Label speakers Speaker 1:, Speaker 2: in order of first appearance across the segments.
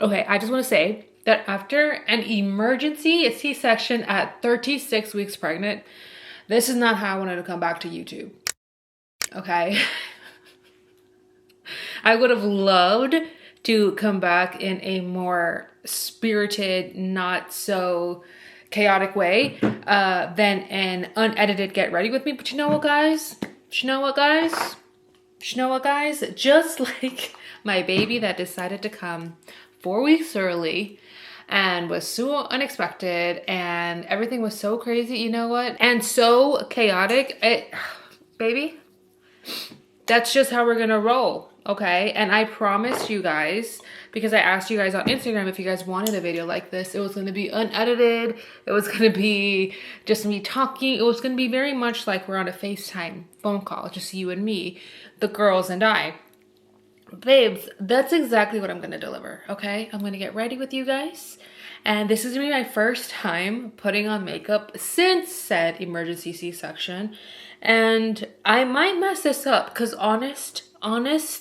Speaker 1: Okay, I just want to say that after an emergency C-section at 36 weeks pregnant, this is not how I wanted to come back to YouTube. Okay? I would have loved to come back in a more spirited, not so chaotic way than an unedited get ready with me. But you know what, guys? Just like my baby that decided to come 4 weeks early and was so unexpected and everything was so crazy, you know what? And so chaotic. Baby, that's just how we're gonna roll, okay? And I promised you guys, because I asked you guys on Instagram if you guys wanted a video like this, it was gonna be unedited, it was gonna be just me talking, it was gonna be very much like we're on a FaceTime phone call, just you and me, the girls and I. Babes, that's exactly what I'm gonna deliver, okay? I'm gonna get ready with you guys. And this is gonna be my first time putting on makeup since said emergency C-section. And I might mess this up because honest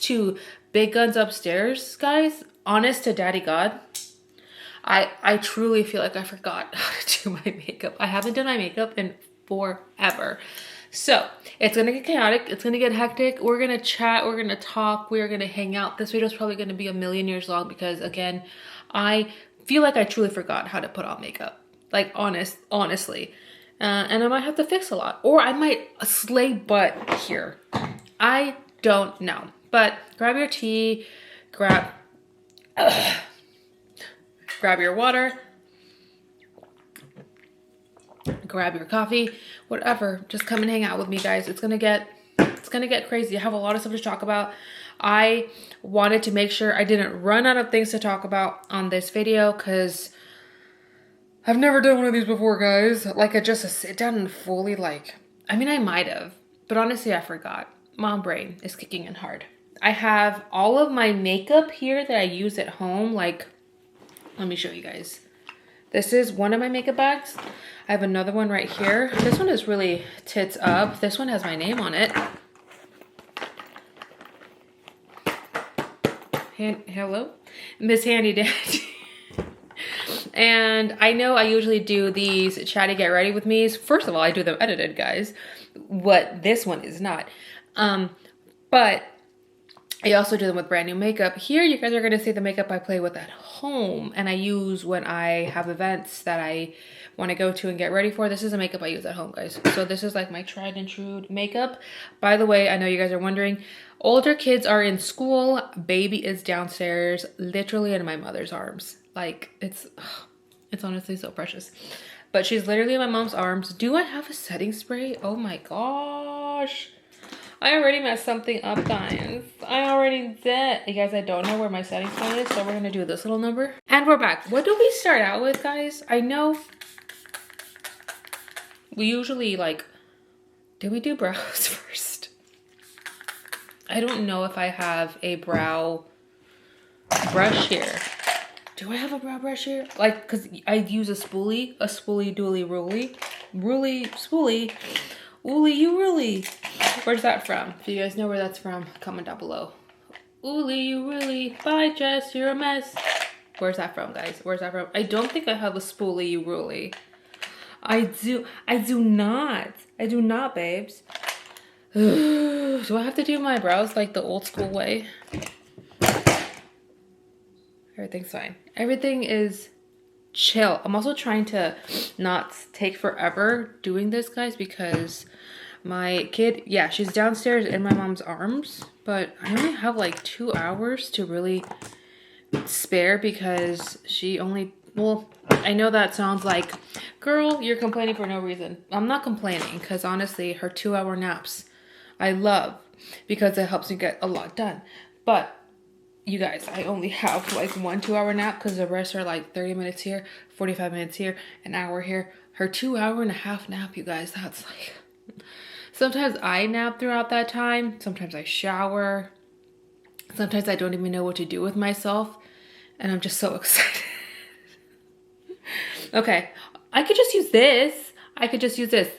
Speaker 1: to big guns upstairs, guys, honest to Daddy God, I truly feel like I forgot how to do my makeup. I haven't done my makeup in forever. So it's gonna get chaotic, it's gonna get hectic. We're gonna chat, we're gonna talk, we're gonna hang out. This video is probably gonna be a million years long because again, I feel like I truly forgot how to put on makeup. Like honestly. And I might have to fix a lot, or I might slay butt here. I don't know, but grab your tea, grab your water, grab your coffee, whatever. Just come and hang out with me, guys. It's gonna get crazy. I have a lot of stuff to talk about. I wanted to make sure I didn't run out of things to talk about on this video because I've never done one of these before, guys. Like, just a sit down and fully, like, I mean, I might have, but honestly, I forgot. Mom brain is kicking in hard. I have all of my makeup here that I use at home. Like, let me show you guys. This is one of my makeup bags. I have another one right here. This one is really tits up. This one has my name on it. Hello? Miss Handy Dandy. And I know I usually do these chatty get ready with me's. First of all, I do them edited, guys. What this one is not. But I also do them with brand new makeup. Here, you guys are going to see the makeup I play with at home and I use when I have events that I want to go to and get ready for. This is the makeup I use at home, guys. So this is like my tried and true makeup. By the way, I know you guys are wondering, older kids are in school. Baby is downstairs, literally in my mother's arms. Like, it's honestly so precious. But she's literally in my mom's arms. Do I have a setting spray? Oh my gosh. I already messed something up, guys. I already did. You guys, I don't know where my setting spray is, so we're gonna do this little number. And we're back. What do we start out with, guys? I know we usually, like, do we do brows first? I don't know if I have a brow brush here. Do I have a brow brush here? Like, cause I use a spoolie doolie ruly spoolie. Ooly you really. Where's that from? If you guys know where that's from, comment down below. Ooly you really. Bye Jess, you're a mess. Where's that from, guys? Where's that from? I don't think I have a spoolie you really. I do not, babes. Do I have to do my brows like the old school way? Everything's fine. Everything is chill. I'm also trying to not take forever doing this, guys, because my kid, yeah, she's downstairs in my mom's arms, but I only have like 2 hours to really spare because she only, well, I know that sounds like, girl, you're complaining for no reason. I'm not complaining because honestly, her 2-hour naps, I love because it helps me get a lot done. But you guys, I only have like 1 2-hour nap because the rest are like 30 minutes here, 45 minutes here, an hour here. Her 2.5-hour nap, you guys, that's like, sometimes I nap throughout that time. Sometimes I shower. Sometimes I don't even know what to do with myself. And I'm just so excited. Okay, I could just use this.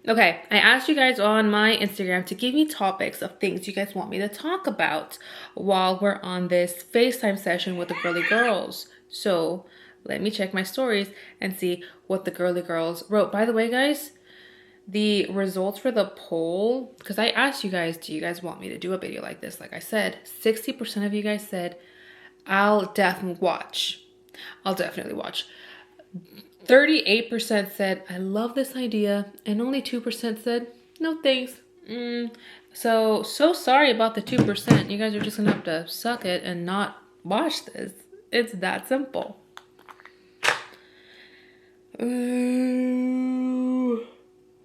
Speaker 1: Okay, I asked you guys on my Instagram to give me topics of things you guys want me to talk about while we're on this FaceTime session with the girly girls. So let me check my stories and see what the girly girls wrote. By the way, guys, the results for the poll, because I asked you guys, do you guys want me to do a video like this? Like I said, 60% of you guys said, I'll definitely watch. 38% said, I love this idea. And only 2% said, no thanks. So sorry about the 2%. You guys are just gonna have to suck it and not watch this. It's that simple.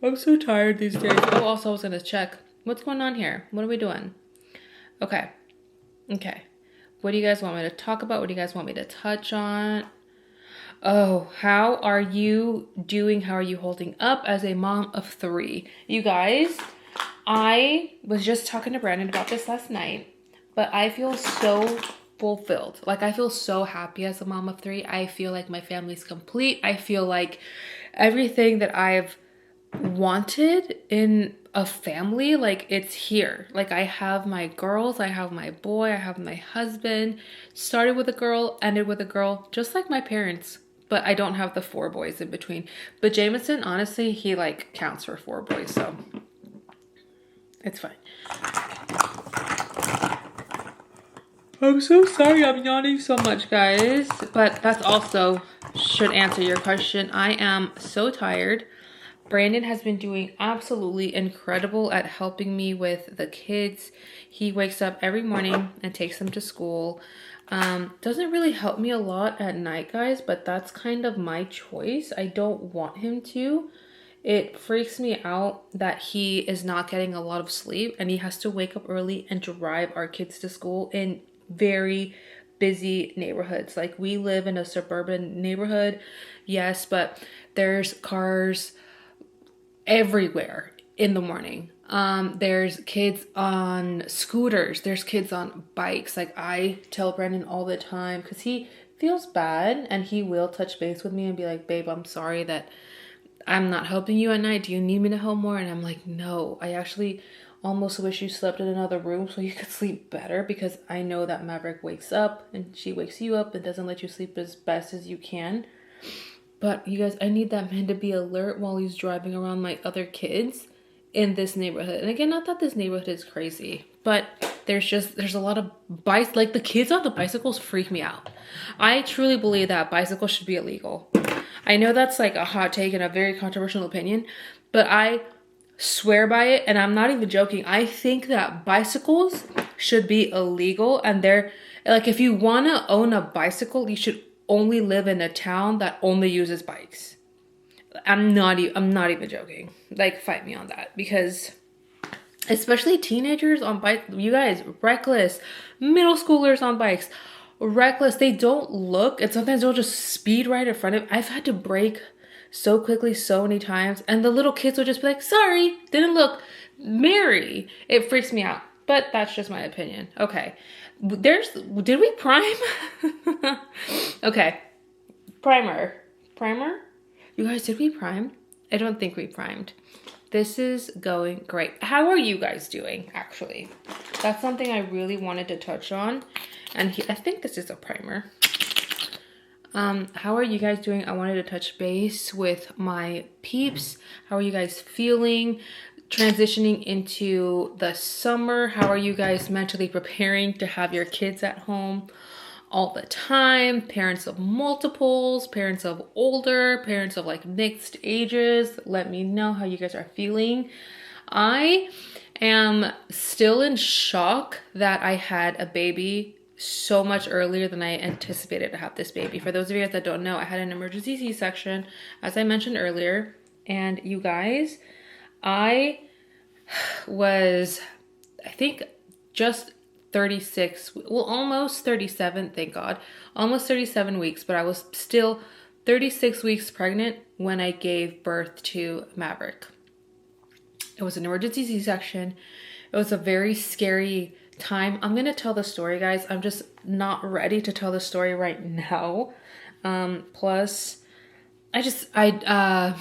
Speaker 1: I'm so tired these days. Oh, also I was gonna check. What's going on here? What are we doing? Okay. What do you guys want me to talk about? What do you guys want me to touch on? Oh, how are you doing? How are you holding up as a mom of 3? You guys, I was just talking to Brandon about this last night, but I feel so fulfilled. Like, I feel so happy as a mom of 3. I feel like my family's complete. I feel like everything that I've wanted in a family, like, it's here. Like, I have my girls, I have my boy, I have my husband. Started with a girl, ended with a girl, just like my parents. But I don't have the 4 boys in between. But Jameson, honestly, he like counts for 4 boys, so it's fine. I'm so sorry I'm yawning so much, guys. But that's also should answer your question. I am so tired. Brandon has been doing absolutely incredible at helping me with the kids. He wakes up every morning and takes them to school. Doesn't really help me a lot at night, guys, but that's kind of my choice. I don't want him to. It freaks me out that he is not getting a lot of sleep and he has to wake up early and drive our kids to school in very busy neighborhoods. Like, we live in a suburban neighborhood, yes, but there's cars everywhere in the morning. There's kids on scooters, there's kids on bikes. Like, I tell Brandon all the time, because he feels bad and he will touch base with me and be like, babe, I'm sorry that I'm not helping you at night. Do you need me to help more? And I'm like, no, I actually almost wish you slept in another room so you could sleep better, because I know that Maverick wakes up and she wakes you up and doesn't let you sleep as best as you can. But you guys, I need that man to be alert while he's driving around my other kids in this neighborhood. And again, not that this neighborhood is crazy, but there's a lot of bikes. Like, the kids on the bicycles freak me out. I truly believe that bicycles should be illegal. I know that's like a hot take and a very controversial opinion, but I swear by it, and I'm not even joking. I think that bicycles should be illegal, and they're like, if you want to own a bicycle, you should only live in a town that only uses bikes. I'm not even joking. Like, fight me on that, because especially teenagers on bikes, you guys, reckless. Middle schoolers on bikes, reckless. They don't look, and sometimes they'll just speed right in front of. I've had to brake so quickly so many times, and the little kids will just be like, sorry, didn't look. Mary, it freaks me out, but that's just my opinion. Okay, did we prime? Okay, primer. You guys, did we prime? I don't think we primed. This is going great. How are you guys doing, actually? That's something I really wanted to touch on. And I think this is a primer. How are you guys doing? I wanted to touch base with my peeps. How are you guys feeling? Transitioning into the summer. How are you guys mentally preparing to have your kids at home all the time? Parents of multiples, parents of older, parents of like mixed ages. Let me know how you guys are feeling. I am still in shock that I had a baby so much earlier than I anticipated to have this baby. For those of you guys that don't know, I had an emergency C-section, as I mentioned earlier. And you guys, I was, I think, just 36, well, almost 37, thank God, almost 37 weeks, but I was still 36 weeks pregnant when I gave birth to Maverick. It was an emergency C-section. It was a very scary time. I'm gonna tell the story, guys. I'm just not ready to tell the story right now. Plus, I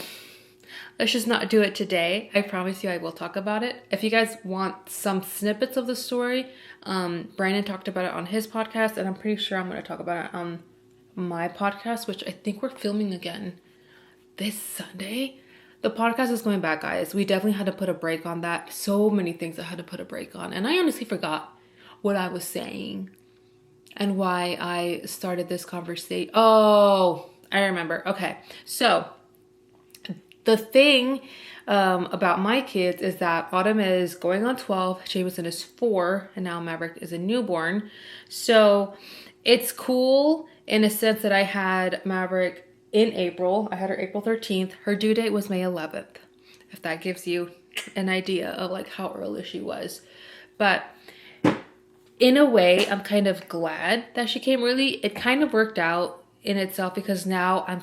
Speaker 1: let's just not do it today. I promise you I will talk about it. If you guys want some snippets of the story, Brandon talked about it on his podcast, and I'm pretty sure I'm going to talk about it on my podcast, which I think we're filming again this Sunday. The podcast is going back, guys. We definitely had to put a break on that. So many things I had to put a break on. And I honestly forgot what I was saying and why I started this conversation. Oh, I remember. Okay. So the thing about my kids is that Autumn is going on 12, Jameson is 4, and now Maverick is a newborn. So it's cool in a sense that I had Maverick in April. I had her April 13th. Her due date was May 11th, if that gives you an idea of like how early she was. But in a way, I'm kind of glad that she came early. It kind of worked out in itself because now I'm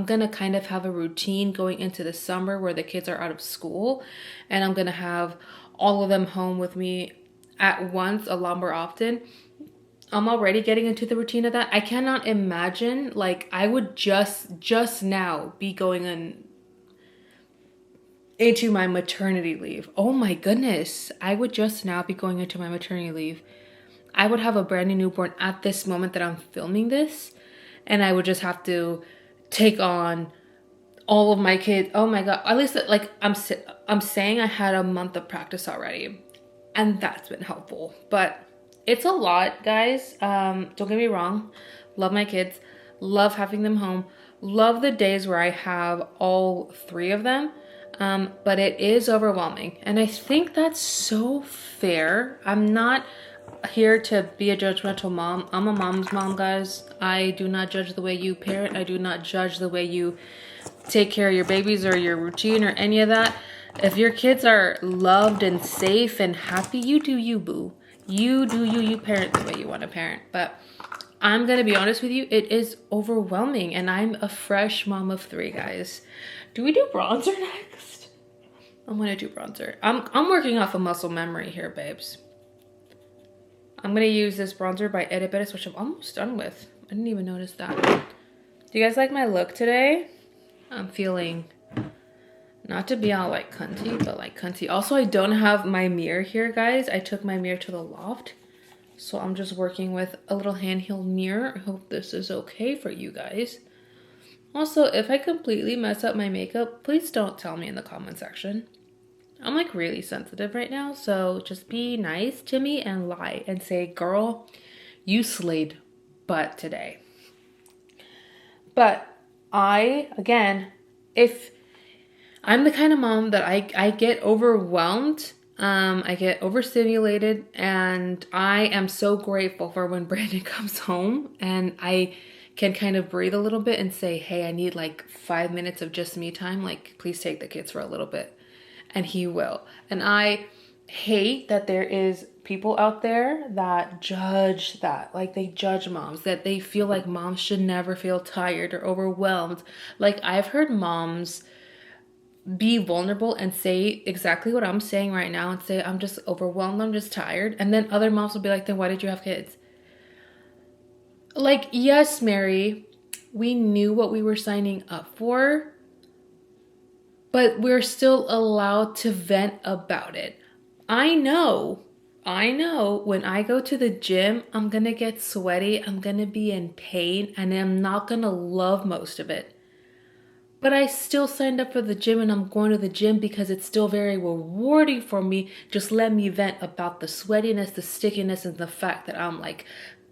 Speaker 1: gonna kind of have a routine going into the summer where the kids are out of school, and I'm gonna have all of them home with me at once a lot more often. I'm already getting into the routine of that. I cannot imagine, like, I would just now be going into my maternity leave. Oh my goodness. I would just now be going into my maternity leave. I would have a brand new newborn at this moment that I'm filming this. And I would just have to take on all of my kids. Oh my God. At least like I'm saying I had a month of practice already. And that's been helpful. But it's a lot, guys. Don't get me wrong. Love my kids. Love having them home. Love the days where I have all 3 of them. But it is overwhelming. And I think that's so fair. I'm not here to be a judgmental mom. I'm a mom's mom, guys. I do not judge the way you parent. I do not judge the way you take care of your babies or your routine or any of that. If your kids are loved and safe and happy, you do you, boo. You do you. You parent the way you want to parent. But I'm going to be honest with you. It is overwhelming. And I'm a fresh mom of 3, guys. Do we do bronzer next? I'm going to do bronzer. I'm working off a muscle memory here, babes. I'm going to use this bronzer by UNEDITED, which I'm almost done with. I didn't even notice that. Do you guys like my look today? I'm feeling, not to be all like cunty, but like cunty. Also, I don't have my mirror here, guys. I took my mirror to the loft. So I'm just working with a little handheld mirror. I hope this is okay for you guys. Also, if I completely mess up my makeup, please don't tell me in the comment section. I'm like really sensitive right now, so just be nice to me and lie and say, girl, you slayed butt today. But again, if I'm the kind of mom that I get overwhelmed, I get overstimulated, and I am so grateful for when Brandon comes home and I can kind of breathe a little bit and say, hey, I need like 5 minutes of just me time. Like, please take the kids for a little bit. And he will. And I hate that there is people out there that judge that. Like, they judge moms. That they feel like moms should never feel tired or overwhelmed. Like, I've heard moms be vulnerable and say exactly what I'm saying right now and say, I'm just overwhelmed, I'm just tired. And then other moms will be like, then why did you have kids? Like, yes, Mary, we knew what we were signing up for. But we're still allowed to vent about it. I know when I go to the gym, I'm going to get sweaty. I'm going to be in pain and I'm not going to love most of it. But I still signed up for the gym and I'm going to the gym because it's still very rewarding for me. Just let me vent about the sweatiness, the stickiness, and the fact that I'm like,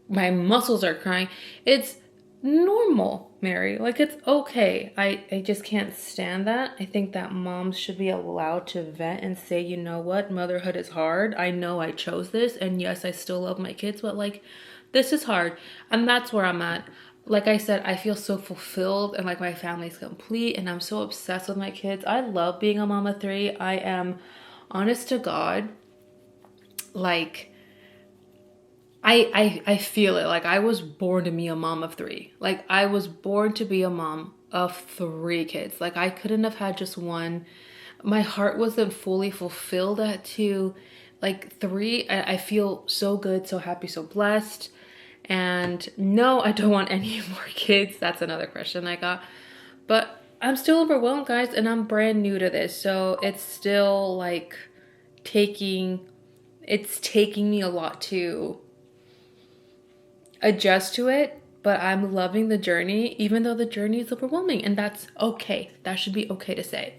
Speaker 1: my muscles are crying. It's normal, Mary. Like, it's okay. I just can't stand that. I think that moms should be allowed to vent and say, you know what, motherhood is hard. I know I chose this, and yes, I still love my kids, but like, this is hard. And that's where I'm at. Like I said, I feel so fulfilled and like my family's complete, and I'm so obsessed with my kids. I love being a mom of 3. I am, honest to God, like, I feel it. Like, I was born to be a mom of 3. Like, I was born to be a mom of 3 kids. Like, I couldn't have had just one. My heart wasn't fully fulfilled at 2. Like, 3, I feel so good, so happy, so blessed. And no, I don't want any more kids. That's another question I got. But I'm still overwhelmed, guys, and I'm brand new to this. So it's still like it's taking me a lot to adjust to it, but I'm loving the journey, even though the journey is overwhelming, and that's okay. That should be okay to say.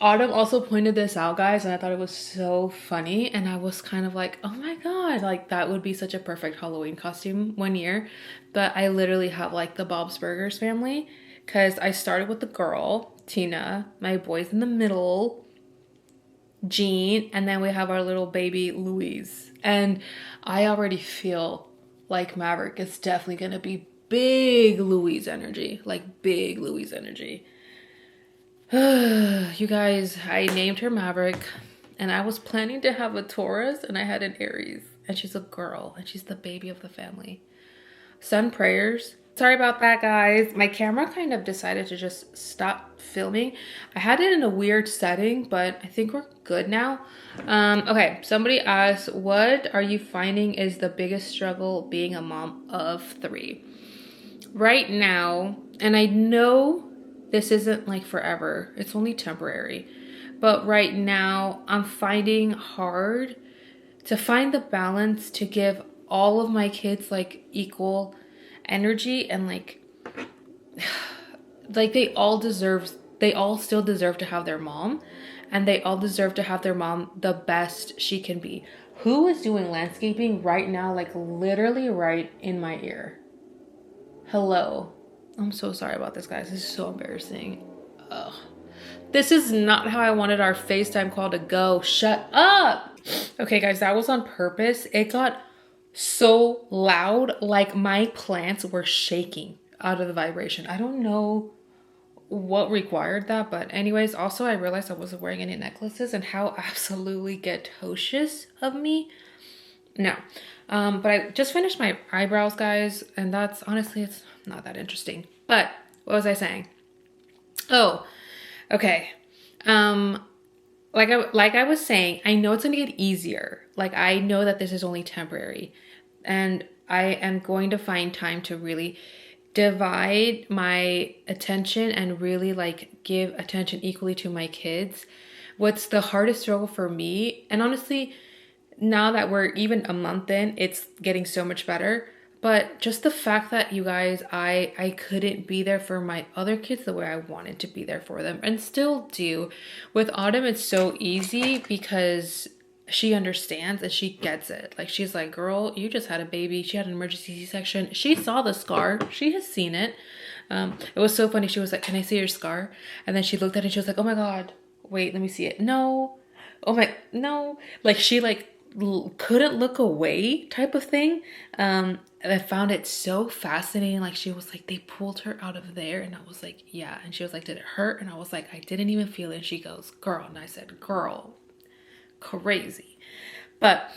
Speaker 1: Autumn also pointed this out, guys, and I thought it was so funny, and I was kind of like, oh my god, like that would be such a perfect Halloween costume one year. But I literally have like the Bob's Burgers family, because I started with the girl, Tina, my boys in the middle, Jean, and then we have our little baby, Louise. And I already feel like Maverick is definitely gonna be big Louise energy, like big Louise energy. You guys, I named her Maverick, and I was planning to have a Taurus, and I had an Aries, and she's a girl, and she's the baby of the family. Send prayers. Sorry about that, guys. My camera kind of decided to just stop filming. I had it in a weird setting, but I think we're good now. Okay, somebody asked, what are you finding is the biggest struggle being a mom of 3? Right now, and I know this isn't like forever, it's only temporary, but right now I'm finding hard to find the balance to give all of my kids like equal energy, and like they all still deserve to have their mom, and they all deserve to have their mom the best she can be. Who is doing landscaping right now, like literally right in my ear? Hello. I'm so sorry about this, guys. This is so embarrassing. Ugh. This is not how I wanted our FaceTime call to go. Shut up. Okay, guys, that was on purpose. It got so loud, like my plants were shaking out of the vibration. I don't know what required that, but anyways, also I realized I wasn't wearing any necklaces, and how absolutely getocious of me. No. But I just finished my eyebrows, guys, and that's honestly, it's not that interesting. But what was I saying? Oh, okay. Like I was saying, I know it's gonna get easier. Like I know that this is only temporary, and I am going to find time to really divide my attention and really like give attention equally to my kids. What's the hardest struggle for me, and honestly, now that we're even a month in, it's getting so much better. But just the fact that, you guys, I couldn't be there for my other kids the way I wanted to be there for them, and still do. With Autumn, it's so easy because she understands and she gets it. Like, she's like, girl, you just had a baby. She had an emergency C-section. She saw the scar. She has seen it. It was so funny. She was like, can I see your scar? And then she looked at it and she was like, oh my God, wait, let me see it. No. Oh my, no. Like, she like couldn't look away type of thing. I found it so fascinating. Like, she was like, they pulled her out of there, and I was like, yeah. And she was like, did it hurt? And I was like, I didn't even feel it. And she goes, girl. And I said, girl, crazy. But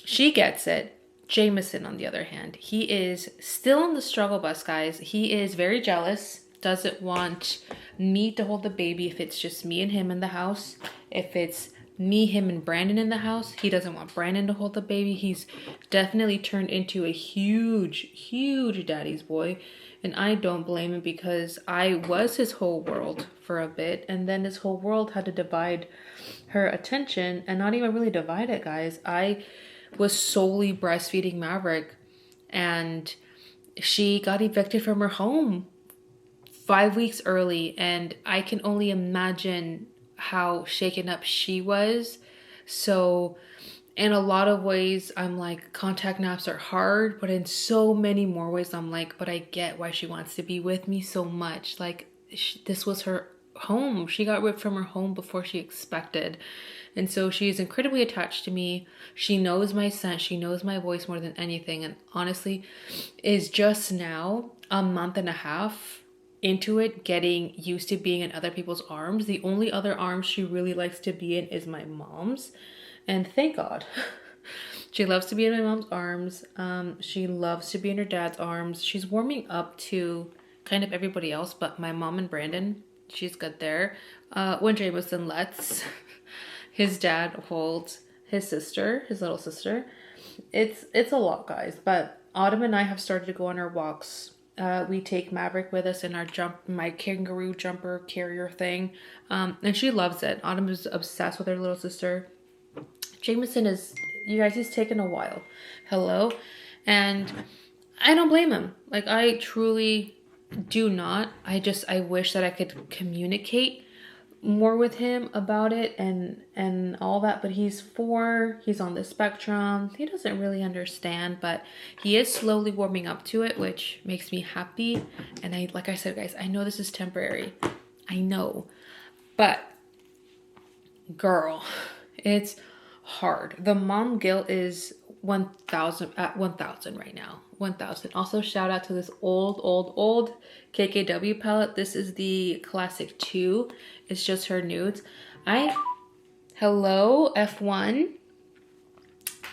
Speaker 1: she gets it. Jameson, on the other hand, he is still on the struggle bus, guys. He is very jealous, doesn't want me to hold the baby if it's just me and him in the house. If it's me, him, and Brandon in the house, he doesn't want Brandon to hold the baby. He's definitely turned into a huge daddy's boy, and I don't blame him, because I was his whole world for a bit, and then his whole world had to divide her attention, and not even really divide it, guys. I was solely breastfeeding Maverick, and she got evicted from her home 5 weeks early, and I can only imagine how shaken up she was. So in a lot of ways, I'm like, contact naps are hard, but in so many more ways, I'm like, but I get why she wants to be with me so much. Like, this was her home. She got ripped from her home before she expected. And so she's incredibly attached to me. She knows my scent. She knows my voice more than anything. And honestly, is just now a month and a half into it, getting used to being in other people's arms. The only other arms she really likes to be in is my mom's, and thank God. She loves to be in my mom's arms. She loves to be in her dad's arms. She's warming up to kind of everybody else, but my mom and Brandon, she's good there. When Jameson lets his dad hold his sister, his little sister, it's a lot, guys. But Autumn and I have started to go on our walks We take Maverick with us in our my kangaroo jumper carrier thing. And she loves it. Autumn is obsessed with her little sister. Jameson is, you guys, he's taken a while. Hello. And I don't blame him. Like, I truly do not. I wish that I could communicate more with him about it and all that, but he's 4, he's on the spectrum, he doesn't really understand, but he is slowly warming up to it, which makes me happy. And like I said, guys, I know this is temporary, I know, but girl, it's hard. The mom guilt is 1,000 at 1,000 right now. 1,000. Also, shout out to this old KKW palette. This is the classic 2. It's just her nudes. Hello F1.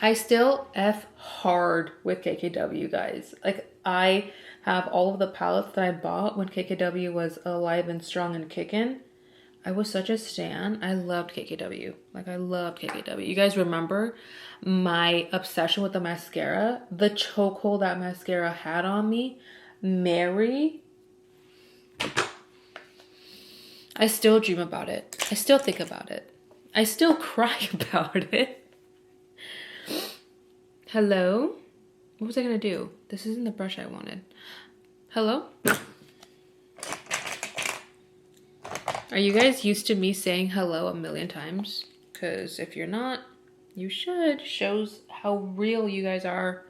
Speaker 1: I still F hard with KKW, guys. Like, I have all of the palettes that I bought when KKW was alive and strong and kicking. I was such a stan. I loved KKW. Like, I loved KKW. You guys remember my obsession with the mascara? The chokehold that mascara had on me. Mary. I still dream about it. I still think about it. I still cry about it. Hello? What was I gonna do? This isn't the brush I wanted. Hello? Are you guys used to me saying hello a million times? Because if you're not, you should. Shows how real you guys are.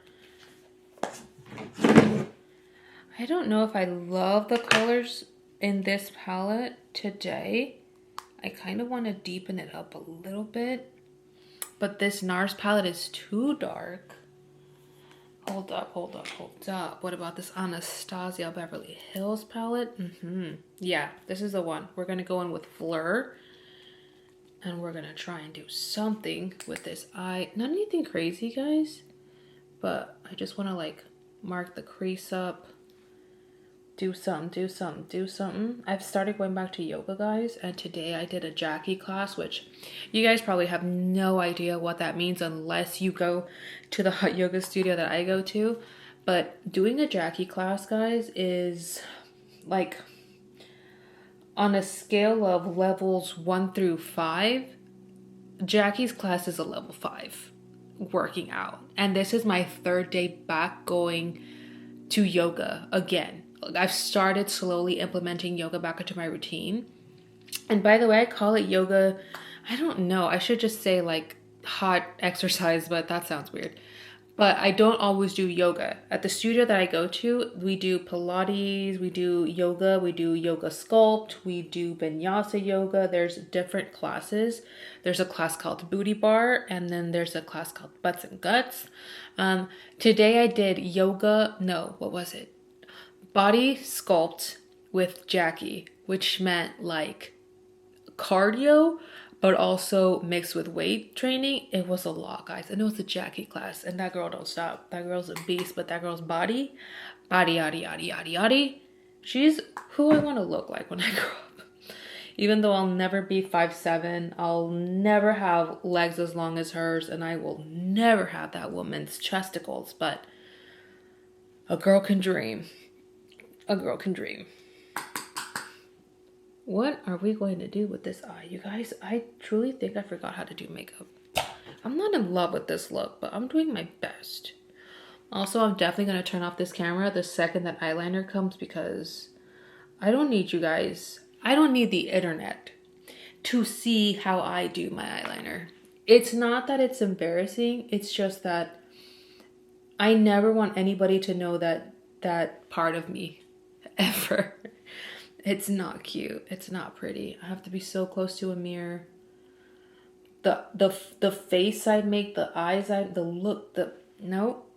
Speaker 1: I don't know if I love the colors in this palette today. I kind of want to deepen it up a little bit. But this NARS palette is too dark. Hold up. What about this Anastasia Beverly Hills palette? Yeah, this is the one. We're going to go in with Fleur. And we're going to try and do something with this eye. Not anything crazy, guys. But I just want to, like, mark the crease up. Do something. I've started going back to yoga, guys. And today I did a Jackie class, which you guys probably have no idea what that means unless you go to the hot yoga studio that I go to. But doing a Jackie class, guys, is like on a scale of levels 1 through 5. Jackie's class is a level 5 working out. And this is my 3rd day back going to yoga again. I've started slowly implementing yoga back into my routine. And by the way, I call it yoga. I don't know. I should just say like hot exercise, but that sounds weird. But I don't always do yoga. At the studio that I go to, we do Pilates, we do yoga sculpt, we do vinyasa yoga. There's different classes. There's a class called Booty Bar, and then there's a class called Butts and Guts. Today I did body sculpt with Jackie, which meant like cardio, but also mixed with weight training. It was a lot, guys. And it was a Jackie class, and that girl don't stop. That girl's a beast, but that girl's body, yaddy. She's who I want to look like when I grow up. Even though I'll never be 5'7", I'll never have legs as long as hers, and I will never have that woman's chesticles, but a girl can dream. A girl can dream. What are we going to do with this eye, you guys? I truly think I forgot how to do makeup. I'm not in love with this look, but I'm doing my best. Also, I'm definitely going to turn off this camera the second that eyeliner comes, because I don't need you guys. I don't need the internet to see how I do my eyeliner. It's not that it's embarrassing. It's just that I never want anybody to know that part of me ever. It's not cute. It's not pretty. I have to be so close to a mirror. The face I'd make, the eyes the look, nope.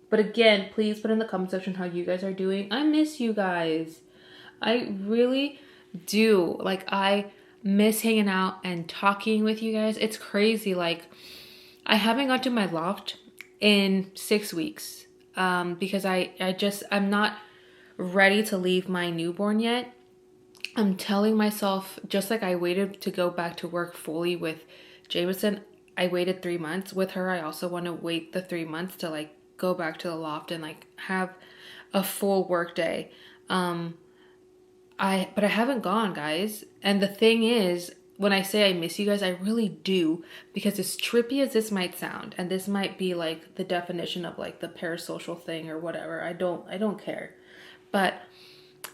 Speaker 1: But again, please put in the comment section how you guys are doing. I miss you guys. I really do. Like, I miss hanging out and talking with you guys. It's crazy. Like, I haven't got to my loft in 6 weeks. Because I'm not ready to leave my newborn yet. I'm telling myself, just like I waited to go back to work fully with Jameson, I waited 3 months with her. I also want to wait the 3 months to like go back to the loft and like have a full work day. But I haven't gone, guys. And the thing is, when I say I miss you guys, I really do, because as trippy as this might sound, and this might be like the definition of like the parasocial thing or whatever, I don't care. But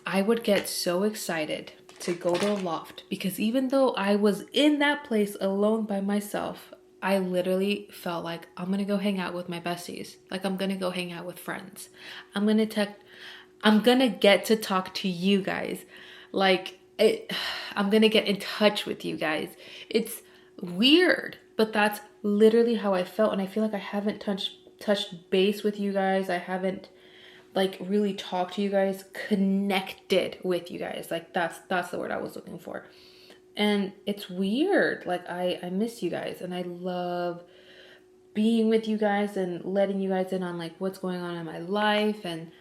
Speaker 1: I would get so excited to go to a loft, because even though I was in that place alone by myself, I literally felt like I'm gonna go hang out with my besties. Like I'm gonna go hang out with friends. I'm gonna get to talk to you guys. I'm gonna get in touch with you guys. It's weird, but that's literally how I felt. And I feel like I haven't touched base with you guys. I haven't like really talked to you guys, connected with you guys. Like that's the word I was looking for. And it's weird. Like I miss you guys, and I love being with you guys and letting you guys in on like what's going on in my life and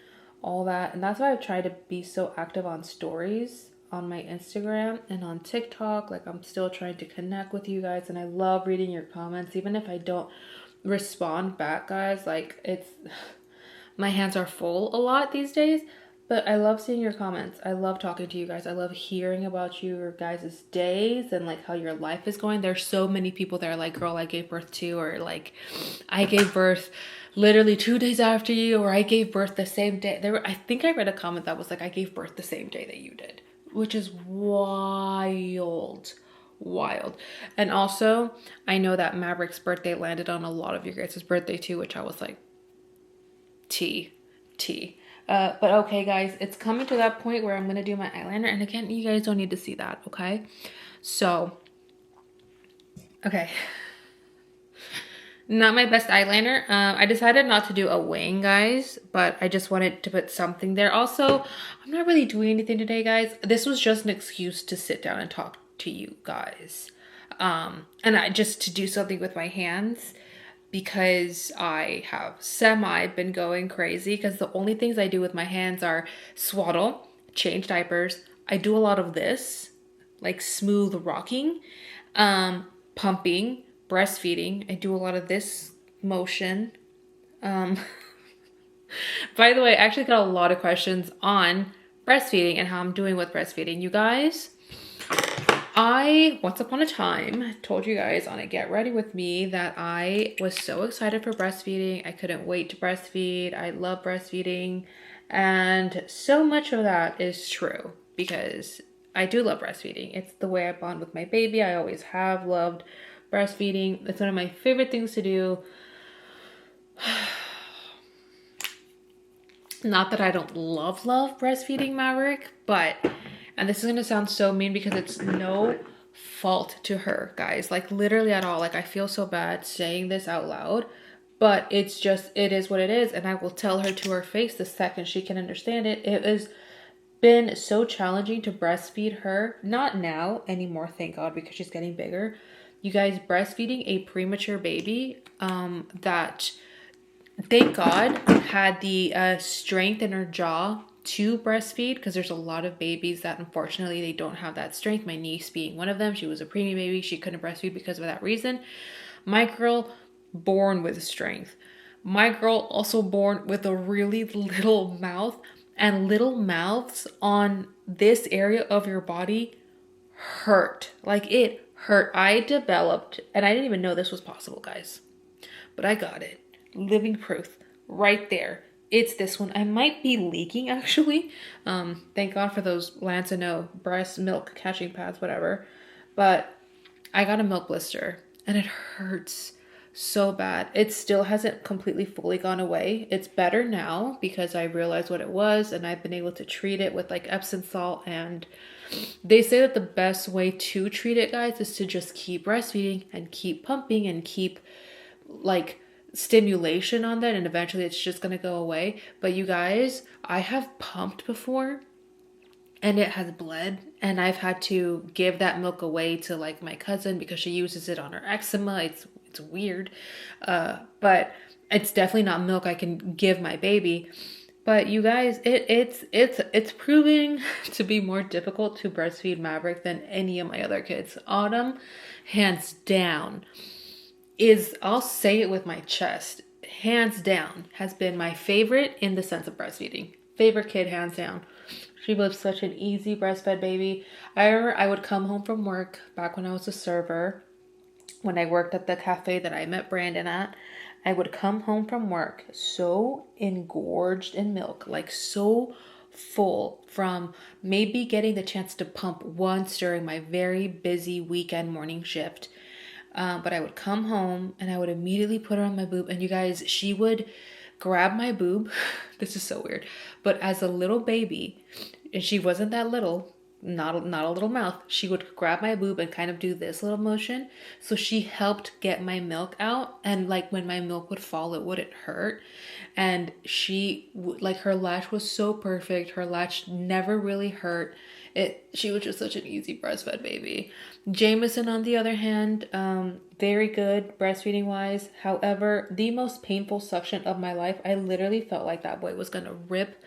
Speaker 1: all that. And that's why I try to be so active on stories on my Instagram and on TikTok. Like I'm still trying to connect with you guys, and I love reading your comments, even if I don't respond back, guys. Like it's my hands are full a lot these days, but I love seeing your comments. I love talking to you guys. I love hearing about your guys' days and like how your life is going. There's so many people that are like, girl, I gave birth to, or like I gave birth literally 2 days after you, or I gave birth the same day. I think I read a comment that was like, I gave birth the same day that you did, which is wild. And also, I know that Maverick's birthday landed on a lot of your guys' birthday too, which I was like, T. But okay, guys, it's coming to that point where I'm going to do my eyeliner. And again, you guys don't need to see that, okay? So, okay. Not my best eyeliner. I decided not to do a wing, guys, but I just wanted to put something there. Also, I'm not really doing anything today, guys. This was just an excuse to sit down and talk to you guys. And just to do something with my hands, because I have been going crazy, because the only things I do with my hands are swaddle, change diapers. I do a lot of this, like smooth rocking, pumping, breastfeeding. I do a lot of this motion. By the way, I actually got a lot of questions on breastfeeding and how I'm doing with breastfeeding. You guys, I, once upon a time, told you guys on a Get Ready With Me that I was so excited for breastfeeding. I couldn't wait to breastfeed. I love breastfeeding. And so much of that is true, because I do love breastfeeding. It's the way I bond with my baby. I always have loved breastfeeding. It's one of my favorite things to do. Not that I don't love breastfeeding Maverick, but... and this is going to sound so mean, because it's no fault to her, guys. Like literally at all. Like I feel so bad saying this out loud, but it's just, it is what it is. And I will tell her to her face the second she can understand it. It has been so challenging to breastfeed her. Not now anymore, thank God, because she's getting bigger. You guys, breastfeeding a premature baby that, thank God, had the strength in her jaw to breastfeed, because there's a lot of babies that unfortunately they don't have that strength. My niece being one of them. She was a preemie baby. She couldn't breastfeed because of that reason. My girl, born with strength. My girl also born with a really little mouth, and little mouths on this area of your body hurt. Like it hurt. I developed, and I didn't even know this was possible, guys, but I got it. Living proof right there. It's this one. I might be leaking, actually. Thank God for those Lancino breast milk catching pads, whatever. But I got a milk blister, and it hurts so bad. It still hasn't completely fully gone away. It's better now because I realized what it was, and I've been able to treat it with like Epsom salt. And they say that the best way to treat it, guys, is to just keep breastfeeding and keep pumping and keep like stimulation on that, and eventually it's just gonna go away. But you guys, I have pumped before and it has bled, and I've had to give that milk away to like my cousin because she uses it on her eczema. It's weird, but it's definitely not milk I can give my baby. But you guys, it's proving to be more difficult to breastfeed Maverick than any of my other kids. Autumn, hands down, is, I'll say it with my chest, hands down, has been my favorite in the sense of breastfeeding. Favorite kid, hands down. She was such an easy breastfed baby. I remember I would come home from work back when I was a server, when I worked at the cafe that I met Brandon at. I would come home from work so engorged in milk, like so full from maybe getting the chance to pump once during my very busy weekend morning shift. But I would come home and I would immediately put her on my boob. And you guys, she would grab my boob. This is so weird. But as a little baby, and she wasn't that little, not a little mouth, she would grab my boob and kind of do this little motion. So she helped get my milk out. And like when my milk would fall, it wouldn't hurt. And she, like, her latch was so perfect. Her latch never really hurt. She was just such an easy breastfed baby. Jameson, on the other hand, very good breastfeeding wise. However, the most painful suction of my life, I literally felt like that boy was gonna rip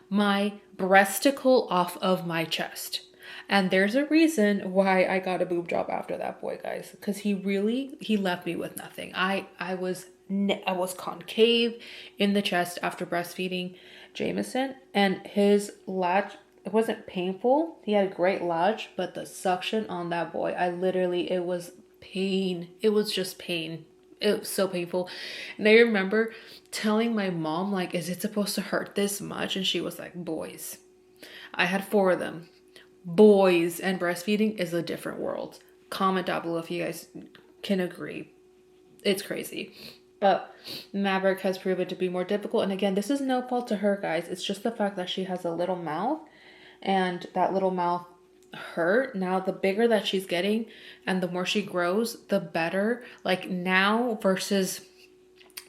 Speaker 1: my breasticle off of my chest. And there's a reason why I got a boob job after that boy, guys, because he left me with nothing. I was concave in the chest after breastfeeding Jameson, and his latch, it wasn't painful. He had a great latch, but the suction on that boy, it was pain. It was just pain. It was so painful. And I remember telling my mom, like, is it supposed to hurt this much? And she was like, boys. I had 4 of them. Boys and breastfeeding is a different world. Comment down below if you guys can agree. It's crazy. But Maverick has proven to be more difficult. And again, this is no fault to her, guys. It's just the fact that she has a little mouth. And that little mouth hurt. Now, the bigger that she's getting and the more she grows, the better. Like now versus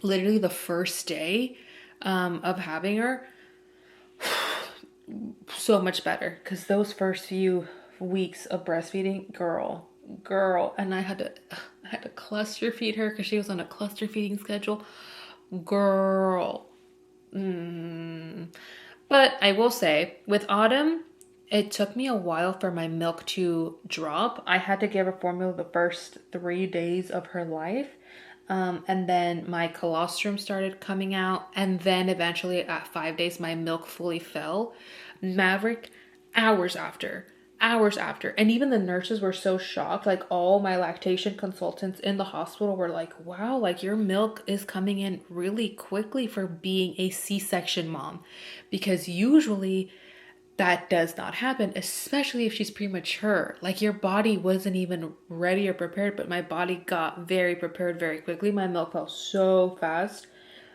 Speaker 1: literally the first day of having her, so much better. Because those first few weeks of breastfeeding, girl, and I had to cluster feed her because she was on a cluster feeding schedule. Girl. But I will say, with Autumn, it took me a while for my milk to drop. I had to give her formula the first 3 days of her life. And then my colostrum started coming out. And then eventually at 5 days, my milk fully fell. Maverick, hours after. And even the nurses were so shocked. Like, all my lactation consultants in the hospital were like, wow, like your milk is coming in really quickly for being a C-section mom. Because usually that does not happen, especially if she's premature. Like, your body wasn't even ready or prepared, but my body got very prepared very quickly. My milk fell so fast.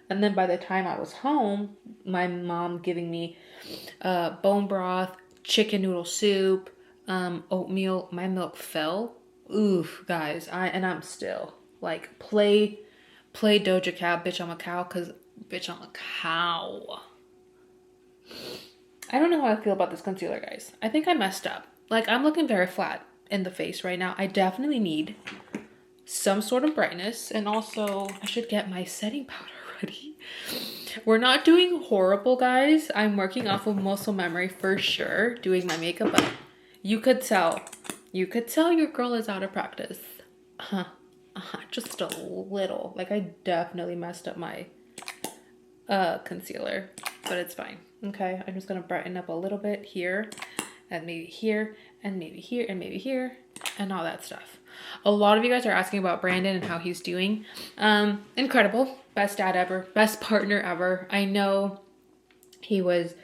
Speaker 1: And then by the time I was home, my mom giving me bone broth, chicken noodle soup, oatmeal, my milk fell. Oof, guys, I'm still like, play Doja Cat, bitch I'm a cow, because bitch I'm a cow. I don't know how I feel about this concealer, guys. I think I messed up. Like, I'm looking very flat in the face right now. I definitely need some sort of brightness, and also I should get my setting powder ready. We're not doing horrible, guys. I'm working off of muscle memory for sure, doing my makeup, but you could tell your girl is out of practice. Just a little. Like, I definitely messed up my concealer, but it's fine. Okay, I'm just gonna brighten up a little bit here, and maybe here, and maybe here, and maybe here, and all that stuff. A lot of you guys are asking about Brandon and how he's doing. Incredible. Best dad ever. Best partner ever. I know he was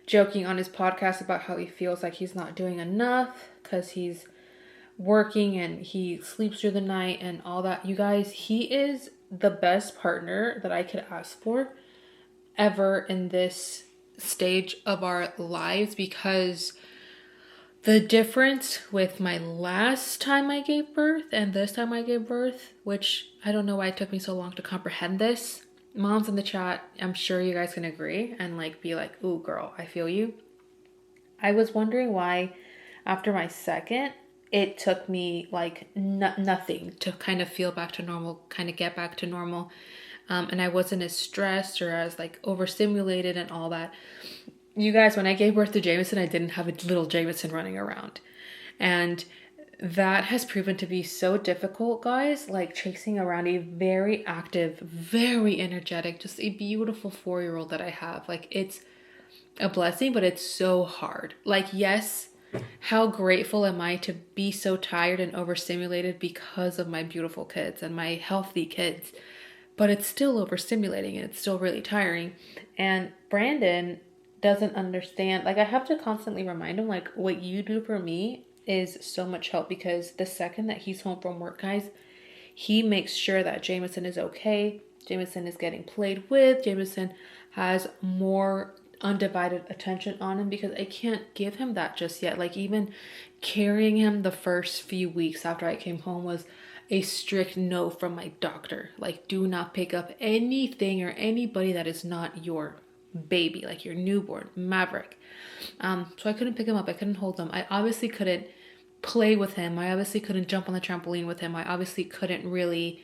Speaker 1: joking on his podcast about how he feels like he's not doing enough because he's working and he sleeps through the night and all that. You guys, he is the best partner that I could ask for ever in this stage of our lives, because the difference with my last time I gave birth and this time I gave birth, which I don't know why it took me so long to comprehend this. Moms in the chat, I'm sure you guys can agree and like be like, ooh girl, I feel you. I was wondering why after my second, it took me like nothing to kind of feel back to normal, kind of get back to normal. And I wasn't as stressed or as like overstimulated and all that. You guys, when I gave birth to Jameson, I didn't have a little Jameson running around. And that has proven to be so difficult, guys. Like chasing around a very active, very energetic, just a beautiful 4-year-old that I have. Like it's a blessing, but it's so hard. Like, yes, how grateful am I to be so tired and overstimulated because of my beautiful kids and my healthy kids, but it's still overstimulating and it's still really tiring. And Brandon doesn't understand. Like, I have to constantly remind him, like, what you do for me is so much help, because the second that he's home from work, guys, he makes sure that Jameson is okay. Jameson is getting played with. Jameson has more undivided attention on him, because I can't give him that just yet. Like, even carrying him the first few weeks after I came home was a strict no from my doctor. Like, do not pick up anything or anybody that is not your baby, like your newborn Maverick. So I couldn't pick him up. I couldn't hold him. I obviously couldn't play with him. I obviously couldn't jump on the trampoline with him. I obviously couldn't really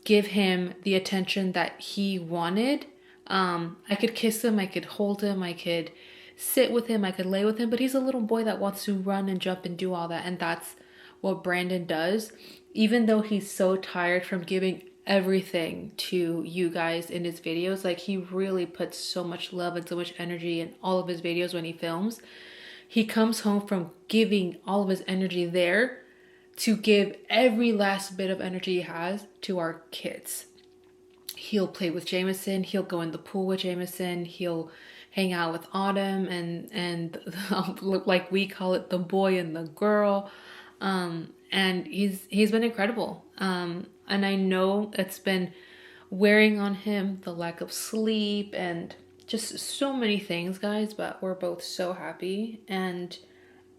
Speaker 1: give him the attention that he wanted. I could kiss him, I could hold him, I could sit with him, I could lay with him, but he's a little boy that wants to run and jump and do all that. And that's what Brandon does. Even though he's so tired from giving everything to you guys in his videos, like he really puts so much love and so much energy in all of his videos when he films. He comes home from giving all of his energy there to give every last bit of energy he has to our kids. He'll play with Jameson. He'll go in the pool with Jameson. He'll hang out with Autumn and like we call it, the boy and the girl. And he's been incredible. And I know it's been wearing on him, the lack of sleep and just so many things, guys. But we're both so happy and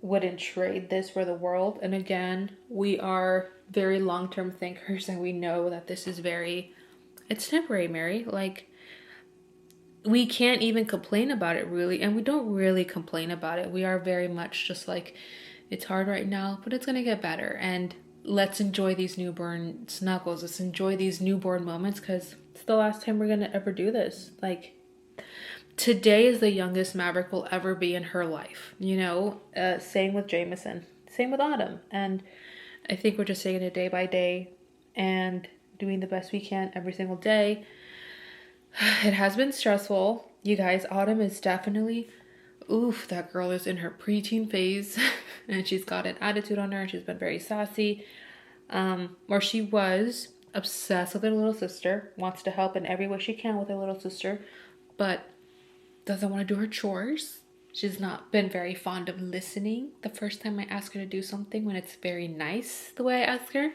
Speaker 1: wouldn't trade this for the world. And again, we are very long-term thinkers, and we know that this is it's temporary, Mary. Like, we can't even complain about it, really. And we don't really complain about it. We are very much just like, it's hard right now, but it's going to get better. And let's enjoy these newborn snuggles. Let's enjoy these newborn moments, because it's the last time we're going to ever do this. Like, today is the youngest Maverick will ever be in her life. You know, same with Jameson. Same with Autumn. And I think we're just taking it day by day and doing the best we can every single day. It has been stressful. You guys, Autumn is definitely, that girl is in her preteen phase and she's got an attitude on her. She's been very sassy. Or she was obsessed with her little sister, wants to help in every way she can with her little sister, but doesn't want to do her chores. She's not been very fond of listening the first time I ask her to do something, when it's very nice the way I ask her.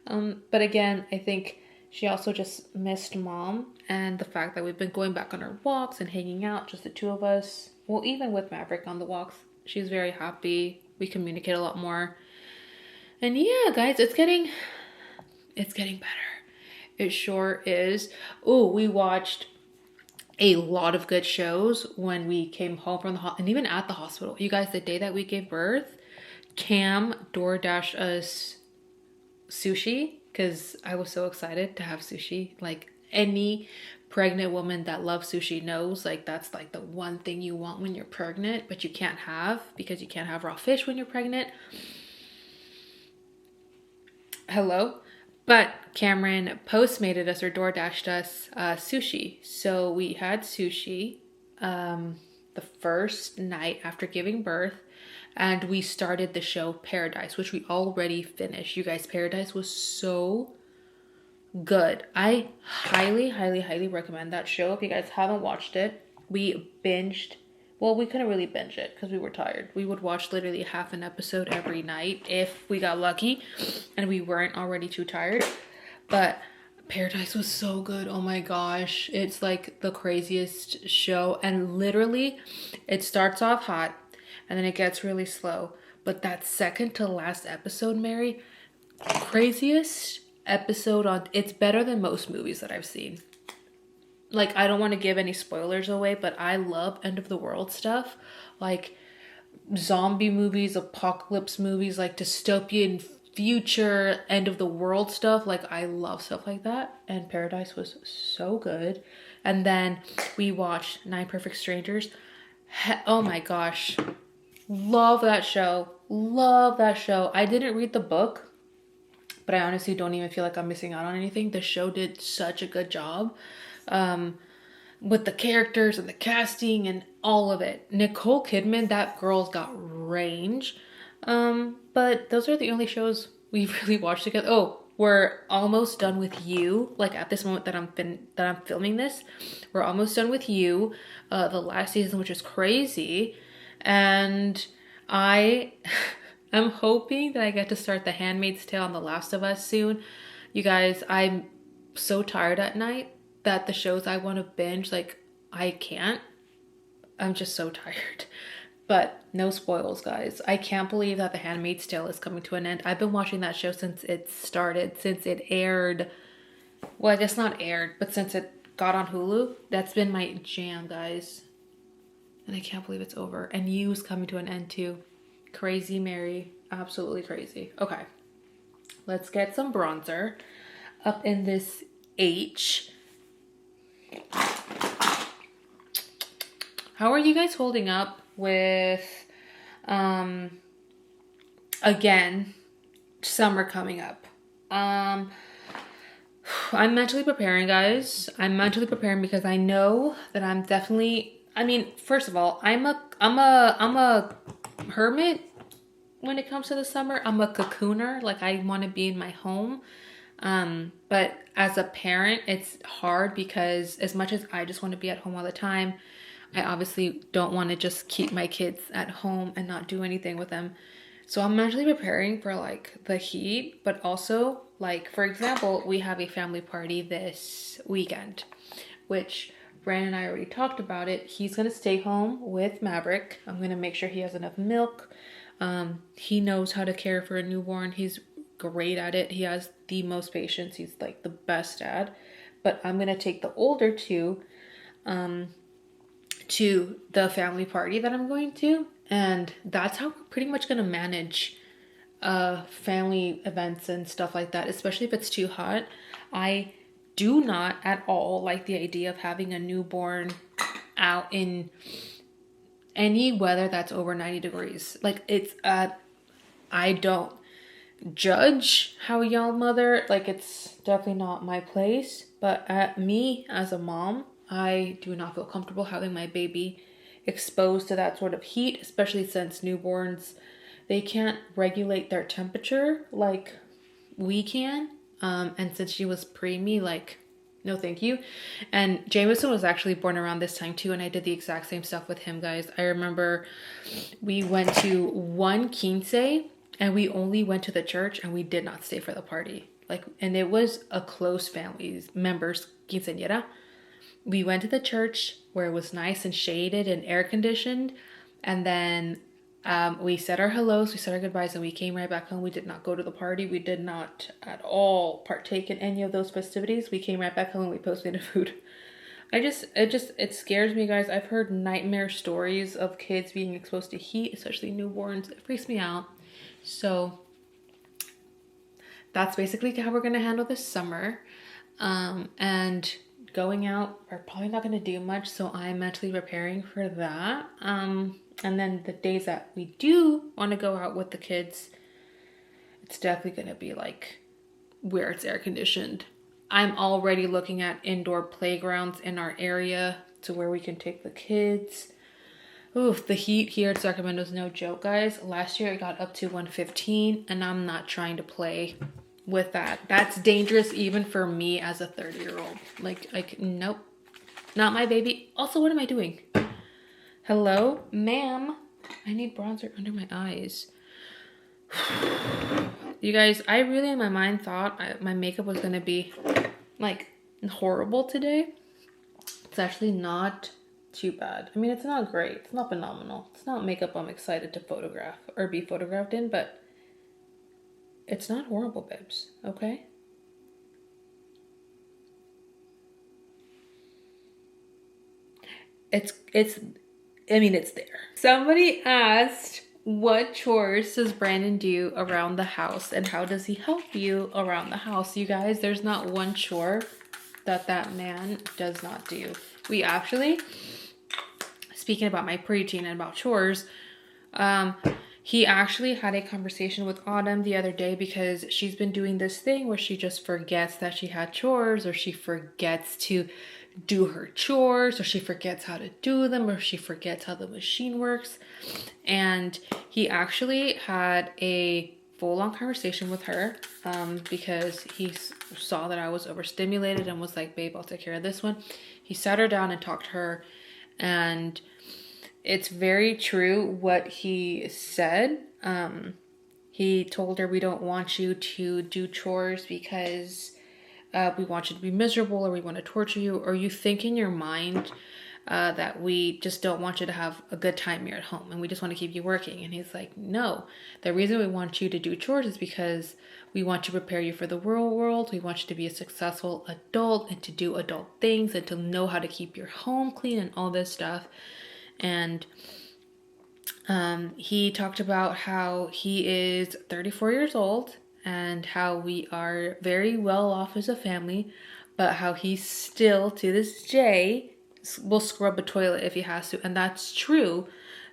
Speaker 1: But again, I think she also just missed mom, and the fact that we've been going back on our walks and hanging out, just the two of us. Well, even with Maverick on the walks, she's very happy. We communicate a lot more. And yeah, guys, it's getting better. It sure is. We watched a lot of good shows when we came home from the hospital, and even at the hospital. You guys, the day that we gave birth, Cam DoorDashed us sushi, because I was so excited to have sushi. Like, any pregnant woman that loves sushi knows, like, that's like the one thing you want when you're pregnant, but you can't have, because you can't have raw fish when you're pregnant. Hello. But Cameron Postmated us, or DoorDashed us sushi. So we had sushi the first night after giving birth. And we started the show Paradise, which we already finished. You guys, Paradise was so good. I highly, highly, highly recommend that show. If you guys haven't watched it, we binged. Well, we couldn't really binge it because we were tired. We would watch literally half an episode every night if we got lucky and we weren't already too tired. But Paradise was so good. Oh my gosh. It's like the craziest show. And literally, it starts off hot and then it gets really slow. But that second to last episode, Mary, craziest episode on... It's better than most movies that I've seen. Like, I don't want to give any spoilers away, but I love end of the world stuff. Like, zombie movies, apocalypse movies, like dystopian future, end of the world stuff. Like, I love stuff like that. And Paradise was so good. And then we watched 9 Perfect Strangers. Oh my gosh. Love that show. Love that show. I didn't read the book, but I honestly don't even feel like I'm missing out on anything. The show did such a good job with the characters and the casting and all of it. Nicole Kidman, that girl's got range. But those are the only shows we've really watched together. Oh, we're almost done with You. Like at this moment that I'm filming this, we're almost done with You, the last season, which is crazy, and I am hoping that I get to start The Handmaid's Tale and The Last of Us soon. You guys, I'm so tired at night that the shows I want to binge, like, I can't. I'm just so tired. But no spoils, guys. I can't believe that The Handmaid's Tale is coming to an end. I've been watching that show since it started, since it aired. Well, I guess not aired, but since it got on Hulu. That's been my jam, guys. And I can't believe it's over. And You's coming to an end too. Crazy Mary. Absolutely crazy. Okay. Let's get some bronzer up in this H. How are you guys holding up with, again, summer coming up? I'm mentally preparing, guys. I'm mentally preparing because I know that I'm definitely, I mean, first of all, I'm a hermit when it comes to the summer. I'm a cocooner. Like, I want to be in my home. But as a parent, it's hard because as much as I just want to be at home all the time, I obviously don't want to just keep my kids at home and not do anything with them. So I'm actually preparing for like the heat, but also like, for example, we have a family party this weekend, which Brandon and I already talked about it. He's going to stay home with Maverick. I'm going to make sure he has enough milk. He knows how to care for a newborn. He's great at it. He has the most patience. He's like the best dad. But I'm going to take the older two, to the family party that I'm going to, and that's how we're pretty much going to manage family events and stuff like that, especially if it's too hot. I do not at all like the idea of having a newborn out in any weather that's over 90 degrees. Like, it's I don't judge how y'all mother, like, it's definitely not my place, but me as a mom, I do not feel comfortable having my baby exposed to that sort of heat, especially since newborns, they can't regulate their temperature like we can. And since she was preemie, like, no thank you. And Jameson was actually born around this time too, and I did the exact same stuff with him, guys. I remember we went to one quince and we only went to the church and we did not stay for the party. Like, and it was a close family members quinceañera. We went to the church where it was nice and shaded and air conditioned. And then we said our hellos, we said our goodbyes, and we came right back home. We did not go to the party. We did not at all partake in any of those festivities. We came right back home and we posted food. It scares me, guys. I've heard nightmare stories of kids being exposed to heat, especially newborns. It freaks me out. So that's basically how we're going to handle this summer. And going out, we're probably not going to do much, so I'm mentally preparing for that. And then the days that we do want to go out with the kids, it's definitely going to be like where it's air conditioned. I'm already looking at indoor playgrounds in our area to where we can take the kids. Oof, the heat here at Sacramento is no joke, guys. Last year it got up to 115, and I'm not trying to play with that. That's dangerous even for me as a 30-year-old. Like, nope, not my baby. Also, what am I doing? Hello, ma'am. I need bronzer under my eyes. You guys, I really in my mind thought my makeup was gonna be like horrible today. It's actually not too bad. I mean, it's not great. It's not phenomenal. It's not makeup I'm excited to photograph or be photographed in, but it's not horrible, babes, okay? It's there. Somebody asked, what chores does Brandon do around the house and how does he help you around the house? You guys, there's not one chore that man does not do. We actually, speaking about my preteen and about chores, He actually had a conversation with Autumn the other day because she's been doing this thing where she just forgets that she had chores, or she forgets to do her chores, or she forgets how to do them, or she forgets how the machine works. And he actually had a full-on conversation with her because he saw that I was overstimulated and was like, babe, I'll take care of this one. He sat her down and talked to her, and it's very true what he said. He told her, we don't want you to do chores because we want you to be miserable, or we want to torture you, or you think in your mind that we just don't want you to have a good time here at home and we just want to keep you working. And he's like, no, the reason we want you to do chores is because we want to prepare you for the real world. We want you to be a successful adult and to do adult things and to know how to keep your home clean and all this stuff. And he talked about how he is 34 years old and how we are very well off as a family, but how he still, to this day, will scrub a toilet if he has to. And that's true.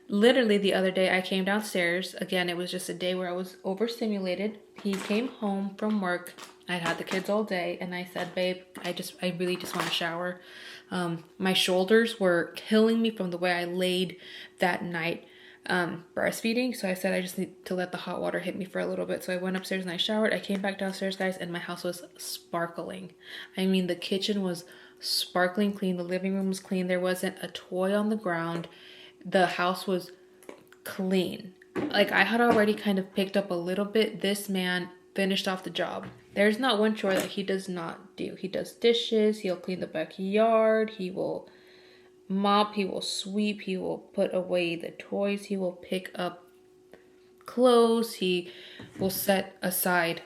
Speaker 1: Literally the other day I came downstairs. Again, it was just a day where I was overstimulated. He came home from work. I'd had the kids all day, and I said, babe, I really just want to shower. My shoulders were killing me from the way I laid that night breastfeeding. So I said, I just need to let the hot water hit me for a little bit. So I went upstairs and I showered. I came back downstairs, guys, and my house was sparkling. I mean, the kitchen was sparkling clean. The living room was clean. There wasn't a toy on the ground. The house was clean. Like, I had already kind of picked up a little bit. This man finished off the job. There's not one chore that he does not do. He does dishes. He'll clean the backyard. He will mop. He will sweep. He will put away the toys. He will pick up clothes. He will set aside.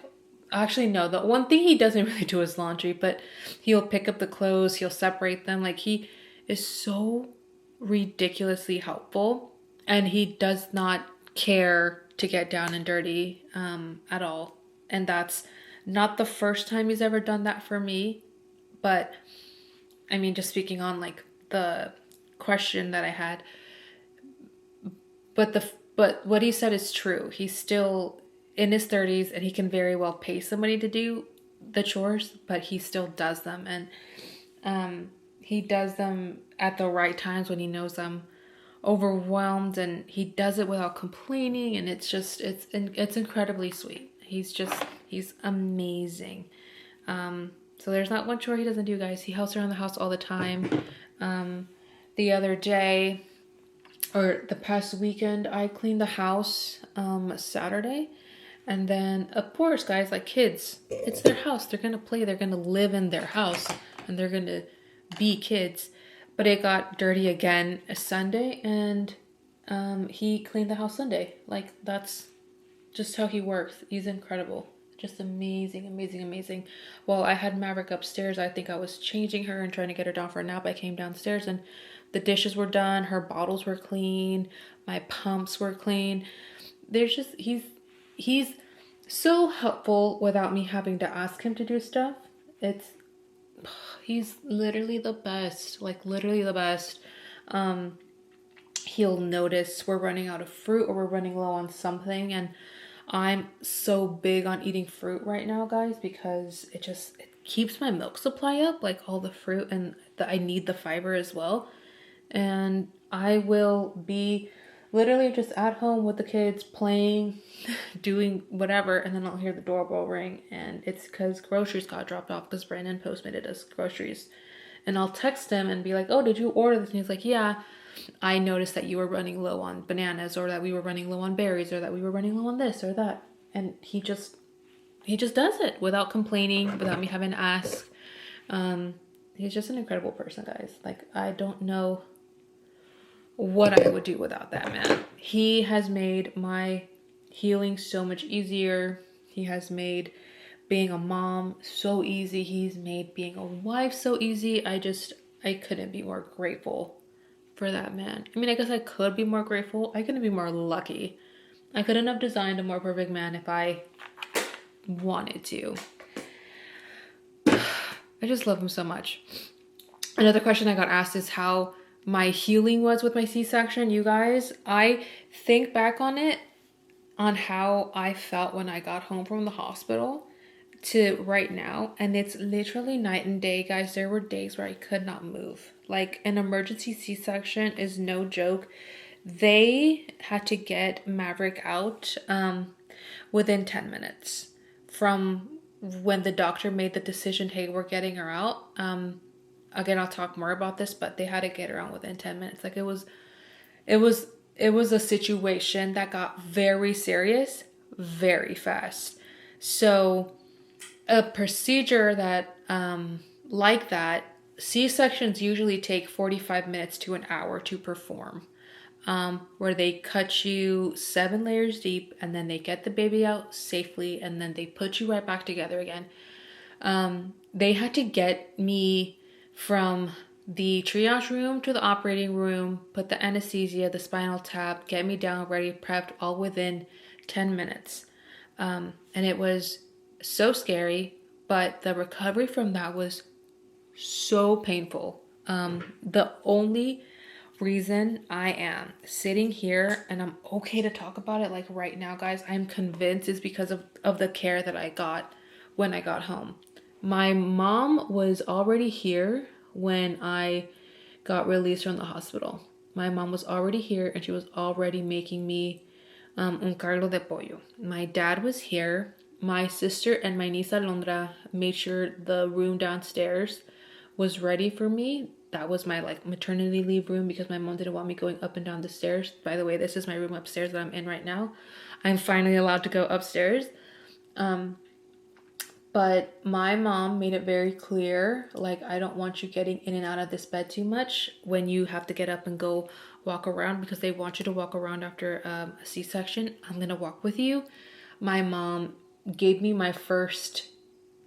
Speaker 1: Actually, no. The one thing he doesn't really do is laundry, but he'll pick up the clothes. He'll separate them. Like, he is so ridiculously helpful, and he does not care to get down and dirty at all. And that's not the first time he's ever done that for me. But I mean, just speaking on like the question that I had, but what he said is true. He's still in his 30s and he can very well pay somebody to do the chores, but he still does them. And he does them at the right times when he knows I'm overwhelmed, and he does it without complaining, and it's incredibly sweet. He's amazing. So there's not one chore he doesn't do, guys. He helps around the house all the time. The other day, or the past weekend, I cleaned the house Saturday. And then, of course, guys, like kids, it's their house. They're going to play. They're going to live in their house. And they're going to be kids. But it got dirty again Sunday. And he cleaned the house Sunday. Like, that's just how he works. He's incredible. Just amazing, amazing, amazing. While I had Maverick upstairs, I think I was changing her and trying to get her down for a nap. I came downstairs and the dishes were done. Her bottles were clean. My pumps were clean. There's just, he's so helpful without me having to ask him to do stuff. He's literally the best, like literally the best. He'll notice we're running out of fruit or we're running low on something, and I'm so big on eating fruit right now, guys, because it keeps my milk supply up, like all the fruit, and I need the fiber as well. And I will be literally just at home with the kids playing, doing whatever, and then I'll hear the doorbell ring, and it's because groceries got dropped off because Brandon postmated us groceries. And I'll text him and be like, oh, did you order this? And he's like, yeah, I noticed that you were running low on bananas, or that we were running low on berries, or that we were running low on this or that. And he just does it without complaining, without me having to ask. He's just an incredible person, guys. Like, I don't know what I would do without that man. He has made my healing so much easier. He has made being a mom so easy. He's made being a wife so easy. I couldn't be more grateful for that man. I mean, I guess I could be more grateful. I couldn't be more lucky. I couldn't have designed a more perfect man if I wanted to. I just love him so much. Another question I got asked is how my healing was with my C-section. You guys, I think back on it on how I felt when I got home from the hospital to right now, and it's literally night and day, guys. There were days where I could not move. Like, an emergency C-section is no joke. They had to get Maverick out within 10 minutes from when the doctor made the decision, hey, we're getting her out. Again, I'll talk more about this, but they had to get her out within 10 minutes. Like, it was a situation that got very serious very fast. So a procedure that like that, C-sections usually take 45 minutes to an hour to perform, where they cut you 7 layers deep, and then they get the baby out safely, and then they put you right back together again. They had to get me from the triage room to the operating room, put the anesthesia, the spinal tap, get me down, ready, prepped, all within 10 minutes. And it was so scary, but the recovery from that was so painful. The only reason I am sitting here and I'm okay to talk about it like right now, guys, I'm convinced is because of the care that I got when I got home. My mom was already here when I got released from the hospital. My mom was already here and she was already making me un caldo de pollo. My dad was here. My sister and my niece Alondra made sure the room downstairs was ready for me. That was my like maternity leave room because my mom didn't want me going up and down the stairs. By the way, this is my room upstairs that I'm in right now. I'm finally allowed to go upstairs. But my mom made it very clear, like, I don't want you getting in and out of this bed too much when you have to get up and go walk around, because they want you to walk around after a C-section. I'm going to walk with you. My mom gave me my first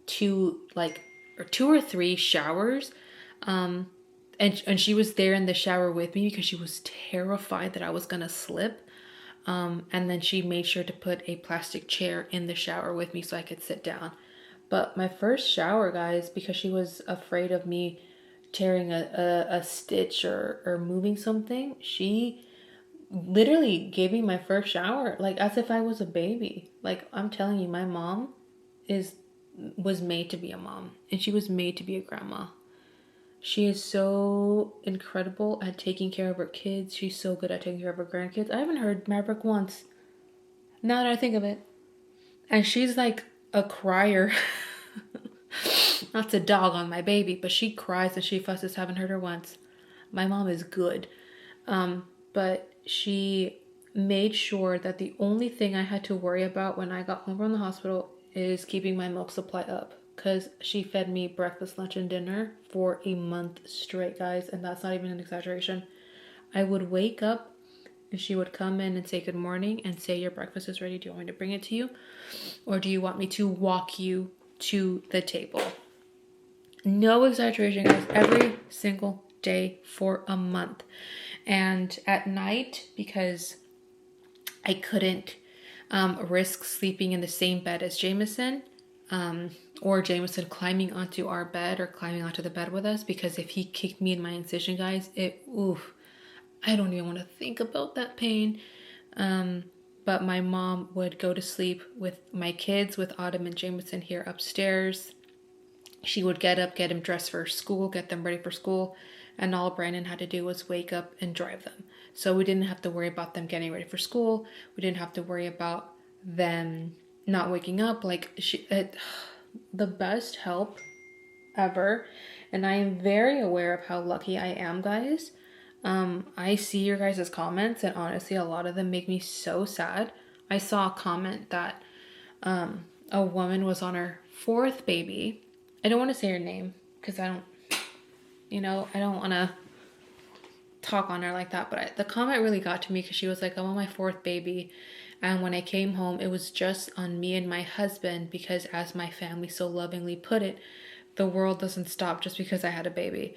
Speaker 1: 2 or 3 showers. And she was there in the shower with me because she was terrified that I was going to slip. And then she made sure to put a plastic chair in the shower with me so I could sit down. But my first shower, guys, because she was afraid of me tearing a stitch or moving something, she literally gave me my first shower, like as if I was a baby. Like, I'm telling you, my mom was made to be a mom, and she was made to be a grandma. She is so incredible at taking care of her kids. She's so good at taking care of her grandkids. I haven't heard Maverick once, now that I think of it. And she's like a crier. Not to dog on my baby, but she cries and she fusses. Haven't heard her once. My mom is good. But she made sure that the only thing I had to worry about when I got home from the hospital is keeping my milk supply up, because she fed me breakfast, lunch, and dinner for a month straight, guys, and that's not even an exaggeration. I would wake up and she would come in and say good morning and say, your breakfast is ready. Do you want me to bring it to you? Or do you want me to walk you to the table? No exaggeration, guys. Every single day for a month. And at night, because I couldn't risk sleeping in the same bed as Jameson, or Jameson climbing onto our bed or climbing onto the bed with us, because if he kicked me in my incision, guys, I don't even want to think about that pain. But my mom would go to sleep with my kids, with Autumn and Jameson here upstairs. She would get up, get him dressed for school, get them ready for school, and all Brandon had to do was wake up and drive them. So we didn't have to worry about them getting ready for school. We didn't have to worry about them not waking up. Like, the best help ever. And I am very aware of how lucky I am, guys. I see your guys' comments, and honestly, a lot of them make me so sad. I saw a comment that a woman was on her 4th baby. I don't want to say her name because I don't want to talk on her like that. But the comment really got to me because she was like, I'm on my 4th baby. And when I came home, it was just on me and my husband, because as my family so lovingly put it, the world doesn't stop just because I had a baby.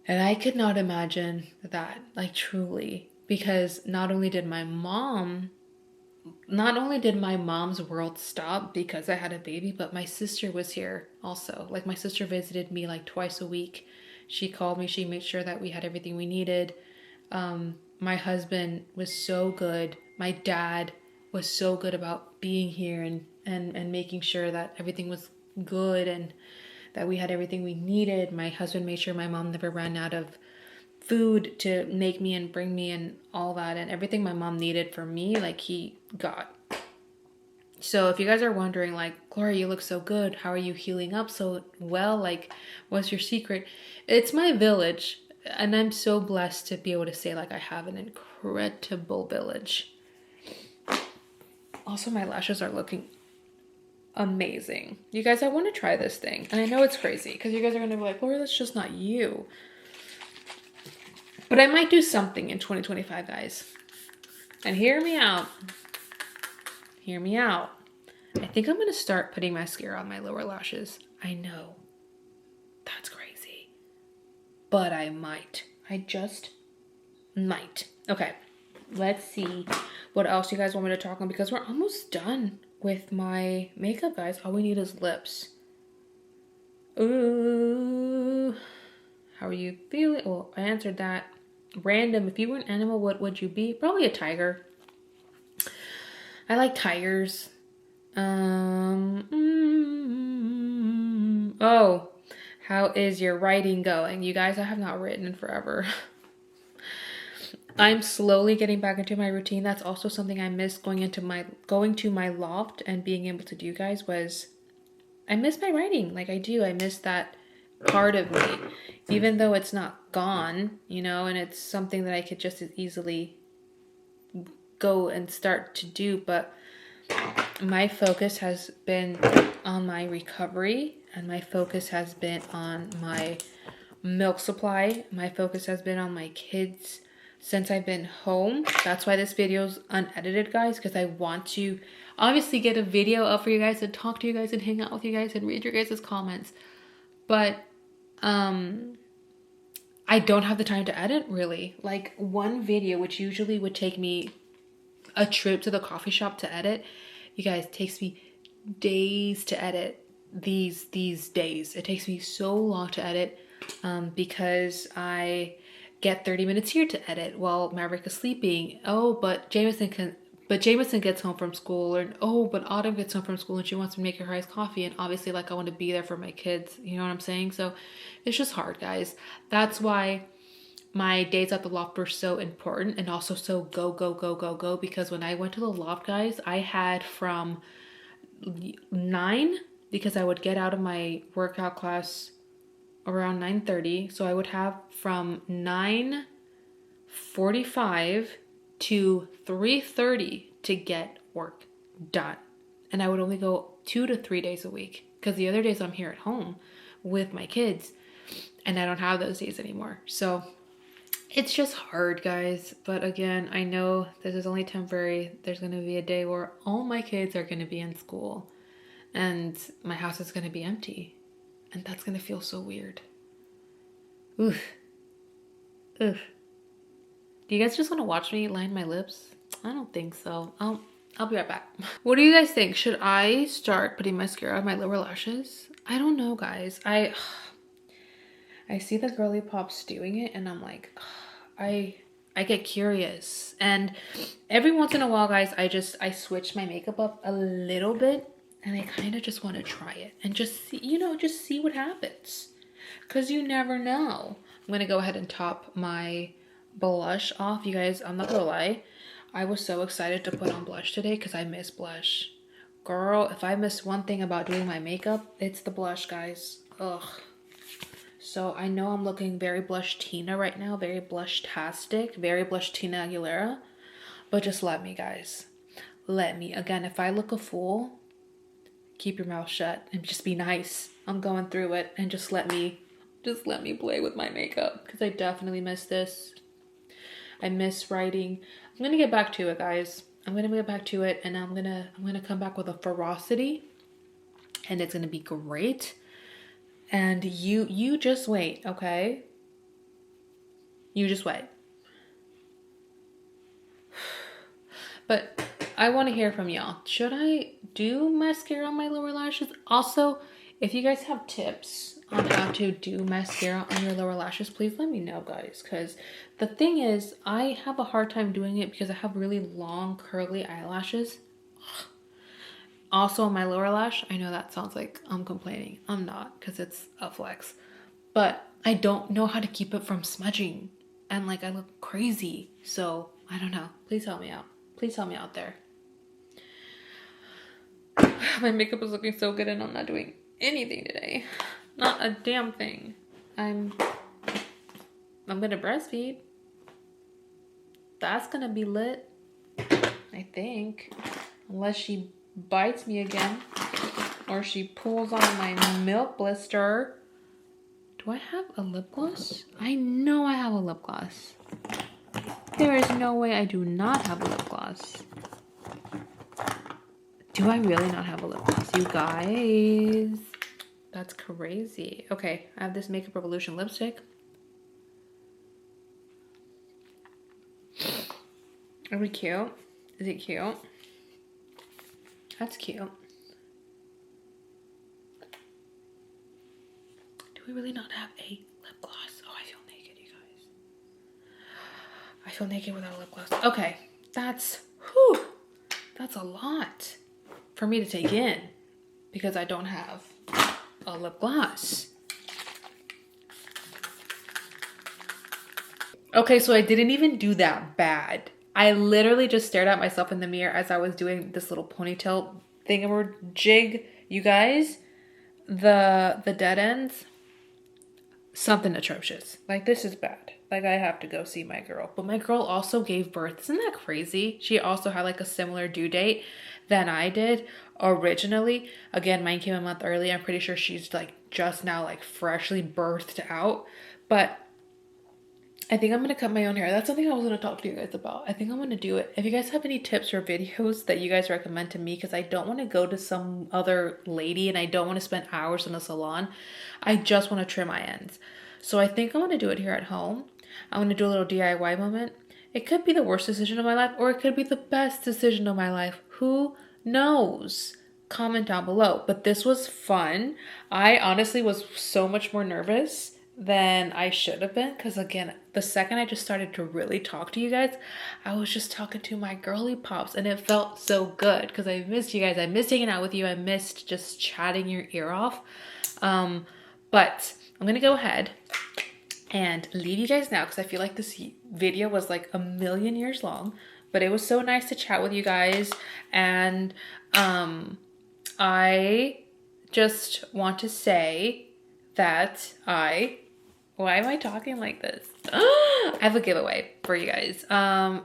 Speaker 1: And I could not imagine that, like, truly, because not only did my mom's world stop because I had a baby, but my sister was here also. Like, my sister visited me like twice a week. She called me. She made sure that we had everything we needed. My husband was so good. My dad was so good about being here and making sure that everything was good and that we had everything we needed. My husband made sure my mom never ran out of food to make me and bring me and all that, and everything my mom needed for me, like, he got. So if you guys are wondering, like, Gloria, you look so good, how are you healing up so well, like, what's your secret? It's my village, and I'm so blessed to be able to say, like, I have an incredible village. Also, my lashes are looking amazing. You guys, I want to try this thing, and I know it's crazy because you guys are gonna be like, Gloria, that's just not you. But I might do something in 2025, guys. And hear me out. Hear me out. I think I'm going to start putting mascara on my lower lashes. I know. That's crazy. But I might. I just might. Okay. Let's see what else you guys want me to talk on, because we're almost done with my makeup, guys. All we need is lips. Ooh. How are you feeling? Well, I answered that. Random. If you were an animal, what would you be? Probably a tiger. I like tigers. Oh, how is your writing going? You guys, I have not written in forever. I'm slowly getting back into my routine. That's also something I missed going to my loft and being able to do, guys, was I miss my writing. Like, I do. I miss that part of me, even though it's not gone, you know, and it's something that I could just as easily go and start to do. But my focus has been on my recovery, and my focus has been on my milk supply. My focus has been on my kids since I've been home. That's why this video's unedited, guys, because I want to obviously get a video up for you guys and talk to you guys and hang out with you guys and read your guys' comments. But I don't have the time to edit, really. Like, one video, which usually would take me a trip to the coffee shop to edit, you guys, takes me days to edit these days. It takes me so long to edit because I get 30 minutes here to edit while Maverick is sleeping. Oh, but Jameson gets home from school, or oh, but Autumn gets home from school and she wants to make her iced coffee, and obviously, like, I want to be there for my kids, you know what I'm saying? So it's just hard, guys. That's why my days at the loft were so important, and also so go, because when I went to the loft, guys, I had from 9, because I would get out of my workout class around 9:30, so I would have from 9:45 to 3:30 to get work done. And I would only go 2 to 3 days a week, because the other days I'm here at home with my kids, and I don't have those days anymore. So it's just hard, guys. But again, I know this is only temporary. There's going to be a day where all my kids are going to be in school and my house is going to be empty, and that's going to feel so weird. Oof. Oof. Do you guys just want to watch me line my lips? I don't think so. I'll be right back. What do you guys think? Should I start putting mascara on my lower lashes? I don't know, guys. I see the girly pops doing it, and I'm like, I get curious. And every once in a while, guys, I switch my makeup up a little bit, and I kind of just want to try it and just see, just see what happens, because you never know. I'm going to go ahead and top my blush off. You guys, I'm not gonna lie, I was so excited to put on blush today because I miss blush. Girl, if I miss one thing about doing my makeup, it's the blush, guys. Ugh. So I know I'm looking very blush Tina right now, very blush-tastic, very blush Tina Aguilera, but just let me, guys. Let me. Again, if I look a fool, keep your mouth shut and just be nice. I'm going through it, and just let me play with my makeup, because I definitely miss this. I miss writing. I'm gonna get back to it, guys. I'm gonna get back to it, and I'm gonna come back with a ferocity, and it's gonna be great. And you just wait, okay? You just wait. But I want to hear from y'all. Should I do mascara on my lower lashes? Also, if you guys have tips on how to do mascara on your lower lashes, please let me know, guys. Because the thing is, I have a hard time doing it because I have really long curly eyelashes. Also on my lower lash, I know that sounds like I'm complaining. I'm not, because it's a flex. But I don't know how to keep it from smudging. And like I look crazy. So I don't know. Please help me out. Please help me out there. My makeup is looking so good and I'm not doing anything today. Not a damn thing. I'm gonna breastfeed. That's gonna be lit, I think. Unless she bites me again or she pulls on my milk blister. Do I have a lip gloss? I know I have a lip gloss. There is no way I do not have a lip gloss. Do I really not have a lip gloss, you guys? That's crazy. Okay, I have this Makeup Revolution lipstick. Are we cute? Is it cute? That's cute. Do we really not have a lip gloss? Oh, I feel naked, you guys. I feel naked without a lip gloss. Okay, that's a lot for me to take in because I don't have a lip gloss. Okay, so I didn't even do that bad. I literally just stared at myself in the mirror as I was doing this little ponytail thingamajig. You guys, the dead ends, something atrocious. Like, this is bad. Like, I have to go see my girl. But my girl also gave birth. Isn't that crazy? She also had like a similar due date than I did originally. Again, mine came a month early. I'm pretty sure she's like just now like freshly birthed out. But I think I'm going to cut my own hair. That's something I was going to talk to you guys about. I think I'm going to do it. If you guys have any tips or videos that you guys recommend to me, because I don't want to go to some other lady and I don't want to spend hours in a salon. I just want to trim my ends. So I think I'm going to do it here at home. I'm going to do a little DIY moment. It could be the worst decision of my life or it could be the best decision of my life. Who knows? Comment down below. But this was fun. I honestly was so much more nervous than I should have been, because again, the second I just started to really talk to you guys, I was just talking to my girly pops and it felt so good because I missed you guys. I missed hanging out with you. I missed just chatting your ear off. But I'm gonna go ahead and leave you guys now because I feel like this video was like a million years long, but it was so nice to chat with you guys. And I just want to say that why am I talking like this? I have a giveaway for you guys.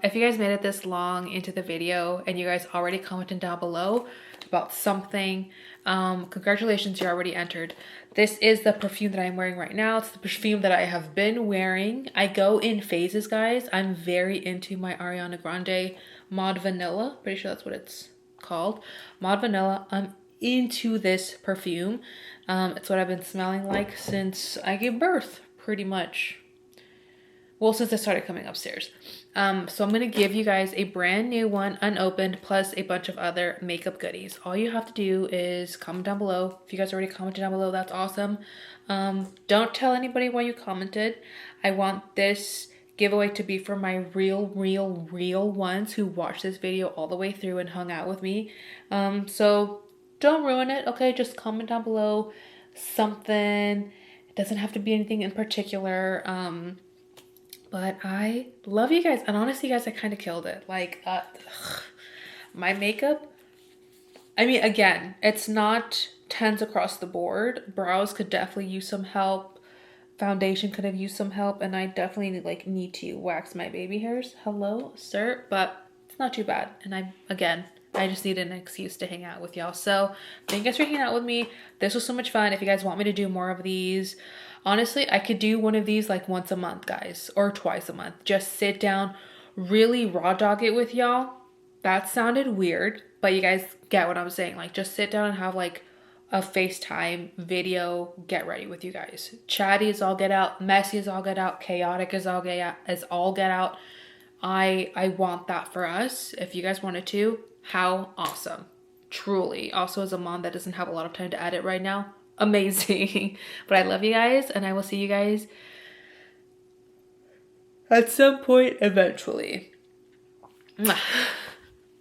Speaker 1: If you guys made it this long into the video and you guys already commented down below about something, congratulations, you're already entered. This is the perfume that I'm wearing right now. It's the perfume that I have been wearing. I go in phases, guys. I'm very into my Ariana Grande Mod Vanilla. Pretty sure that's what it's called. Mod Vanilla. I'm into this perfume. It's what I've been smelling like since I gave birth, pretty much. Well, since I started coming upstairs. So I'm going to give you guys a brand new one, unopened, plus a bunch of other makeup goodies. All you have to do is comment down below. If you guys already commented down below, that's awesome. Don't tell anybody why you commented. I want this giveaway to be for my real ones who watched this video all the way through and hung out with me. So don't ruin it, okay? Just comment down below something. It doesn't have to be anything in particular. But I love you guys. And honestly, guys, I kind of killed it. Like, my makeup, I mean, again, it's not 10s across the board. Brows could definitely use some help. Foundation could have used some help. And I definitely, like, need to wax my baby hairs. Hello, sir. But it's not too bad. And I just need an excuse to hang out with y'all. So thank you guys for hanging out with me. This was so much fun. If you guys want me to do more of these, honestly, I could do one of these like once a month, guys, or twice a month. Just sit down, really raw dog it with y'all. That sounded weird, but you guys get what I'm saying. Like, just sit down and have like a FaceTime video, get ready with you guys. Chatty is all get out, messy is all get out, chaotic is all get out. I want that for us. If you guys wanted to, how awesome. Truly. Also, as a mom that doesn't have a lot of time to edit right now, amazing. But I love you guys, and I will see you guys at some point eventually. Mwah.